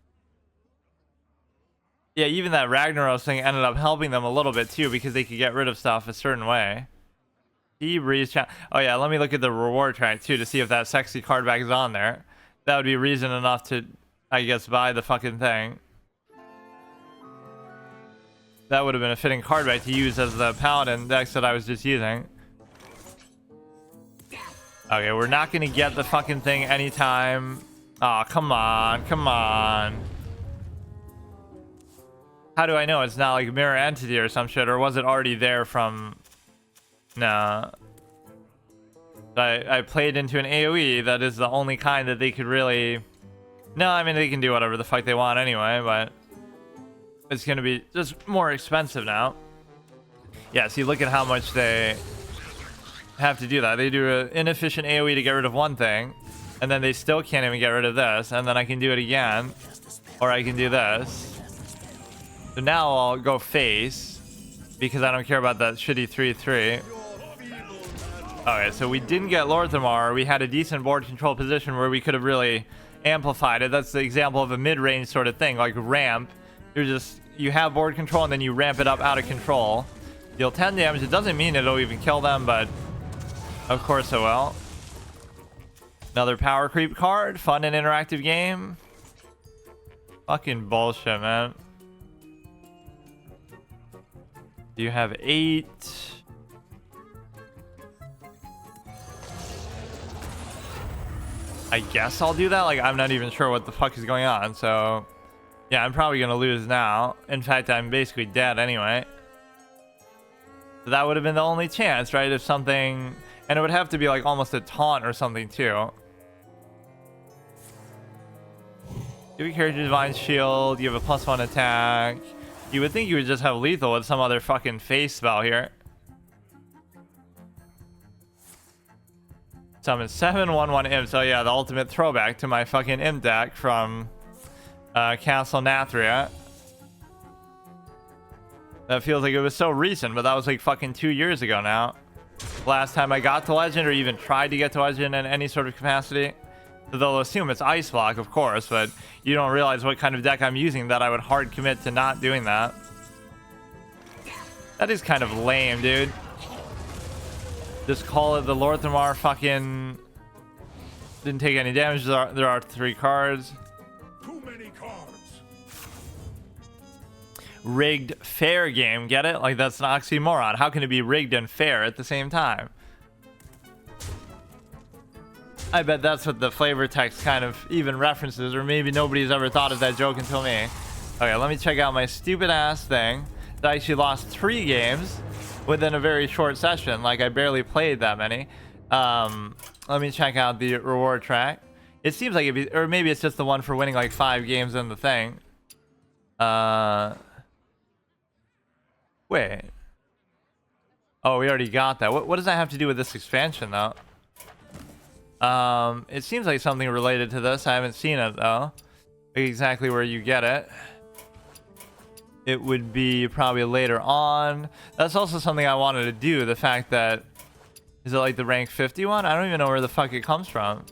yeah, even that Ragnaros thing ended up helping them a little bit too, because they could get rid of stuff a certain way. Oh yeah, let me look at the reward track too to see if that sexy card back is on there. That would be reason enough to, I guess, buy the fucking thing. That would have been a fitting card back to use as the paladin decks that I was just using. Okay, we're not gonna get the fucking thing anytime. Oh, come on, come on. How do I know it's not like mirror entity or some shit, or was it already there from... Nah. I played into an AoE that is the only kind that they could really... No, I mean, they can do whatever the fuck they want anyway, but... It's gonna be just more expensive now. Yeah, see, look at how much they... have to do that. They do an inefficient AoE to get rid of one thing, and then they still can't even get rid of this, and then I can do it again, or I can do this. So now I'll go face, because I don't care about that shitty 3/3. Okay, so we didn't get Lor'themar. We had a decent board control position where we could have really amplified it. That's the example of a mid-range sort of thing, like ramp. You have board control and then you ramp it up out of control. Deal 10 damage. It doesn't mean it'll even kill them, but of course it will. Another power creep card. Fun and interactive game. Fucking bullshit, man. You have 8. I guess I'll do that. Like, I'm not even sure what the fuck is going on. So, yeah, I'm probably going to lose now. In fact, I'm basically dead anyway. So that would have been the only chance, right? If something... And it would have to be like almost a taunt or something too. Give your character Divine Shield. You have a +1 attack. You would think you would just have lethal with some other fucking face spell here. Summon 7/1/1 Imp. So yeah, the ultimate throwback to my fucking Imp deck from Castle Nathria. That feels like it was so recent, but that was like fucking 2 years ago now. Last time I got to Legend, or even tried to get to Legend in any sort of capacity. So they'll assume it's Ice Block, of course, but you don't realize what kind of deck I'm using that I would hard commit to not doing that. That is kind of lame, dude. Just call it the Lor'themar fucking... Didn't take any damage. There are 3 cards. Too many cards. Rigged fair game, get it? Like, that's an oxymoron. How can it be rigged and fair at the same time? I bet that's what the flavor text kind of even references, or maybe nobody's ever thought of that joke until me. Okay, let me check out my stupid ass thing. I actually lost 3 games within a very short session. Like, I barely played that many. Let me check out the reward track. It seems like it'd be, or maybe it's just the one for winning like 5 games in the thing. Wait. Oh, we already got that. What does that have to do with this expansion, though? It seems like something related to this. I haven't seen it, though. Like exactly where you get it. It would be probably later on. That's also something I wanted to do. The fact that... Is it like the rank 51? I don't even know where the fuck it comes from.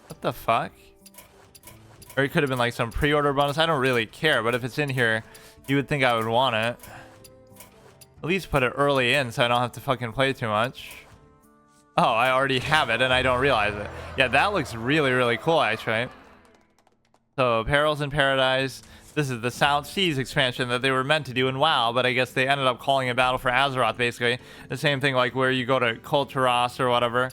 What the fuck? Or it could have been like some pre-order bonus. I don't really care, but if it's in here, you would think I would want it. At least put it early in so I don't have to fucking play too much. Oh, I already have it and I don't realize it. Yeah, that looks really, really cool, actually. So, Perils in Paradise. This is the South Seas expansion that they were meant to do in WoW, but I guess they ended up calling it Battle for Azeroth, basically. The same thing like where you go to Kulturas or whatever.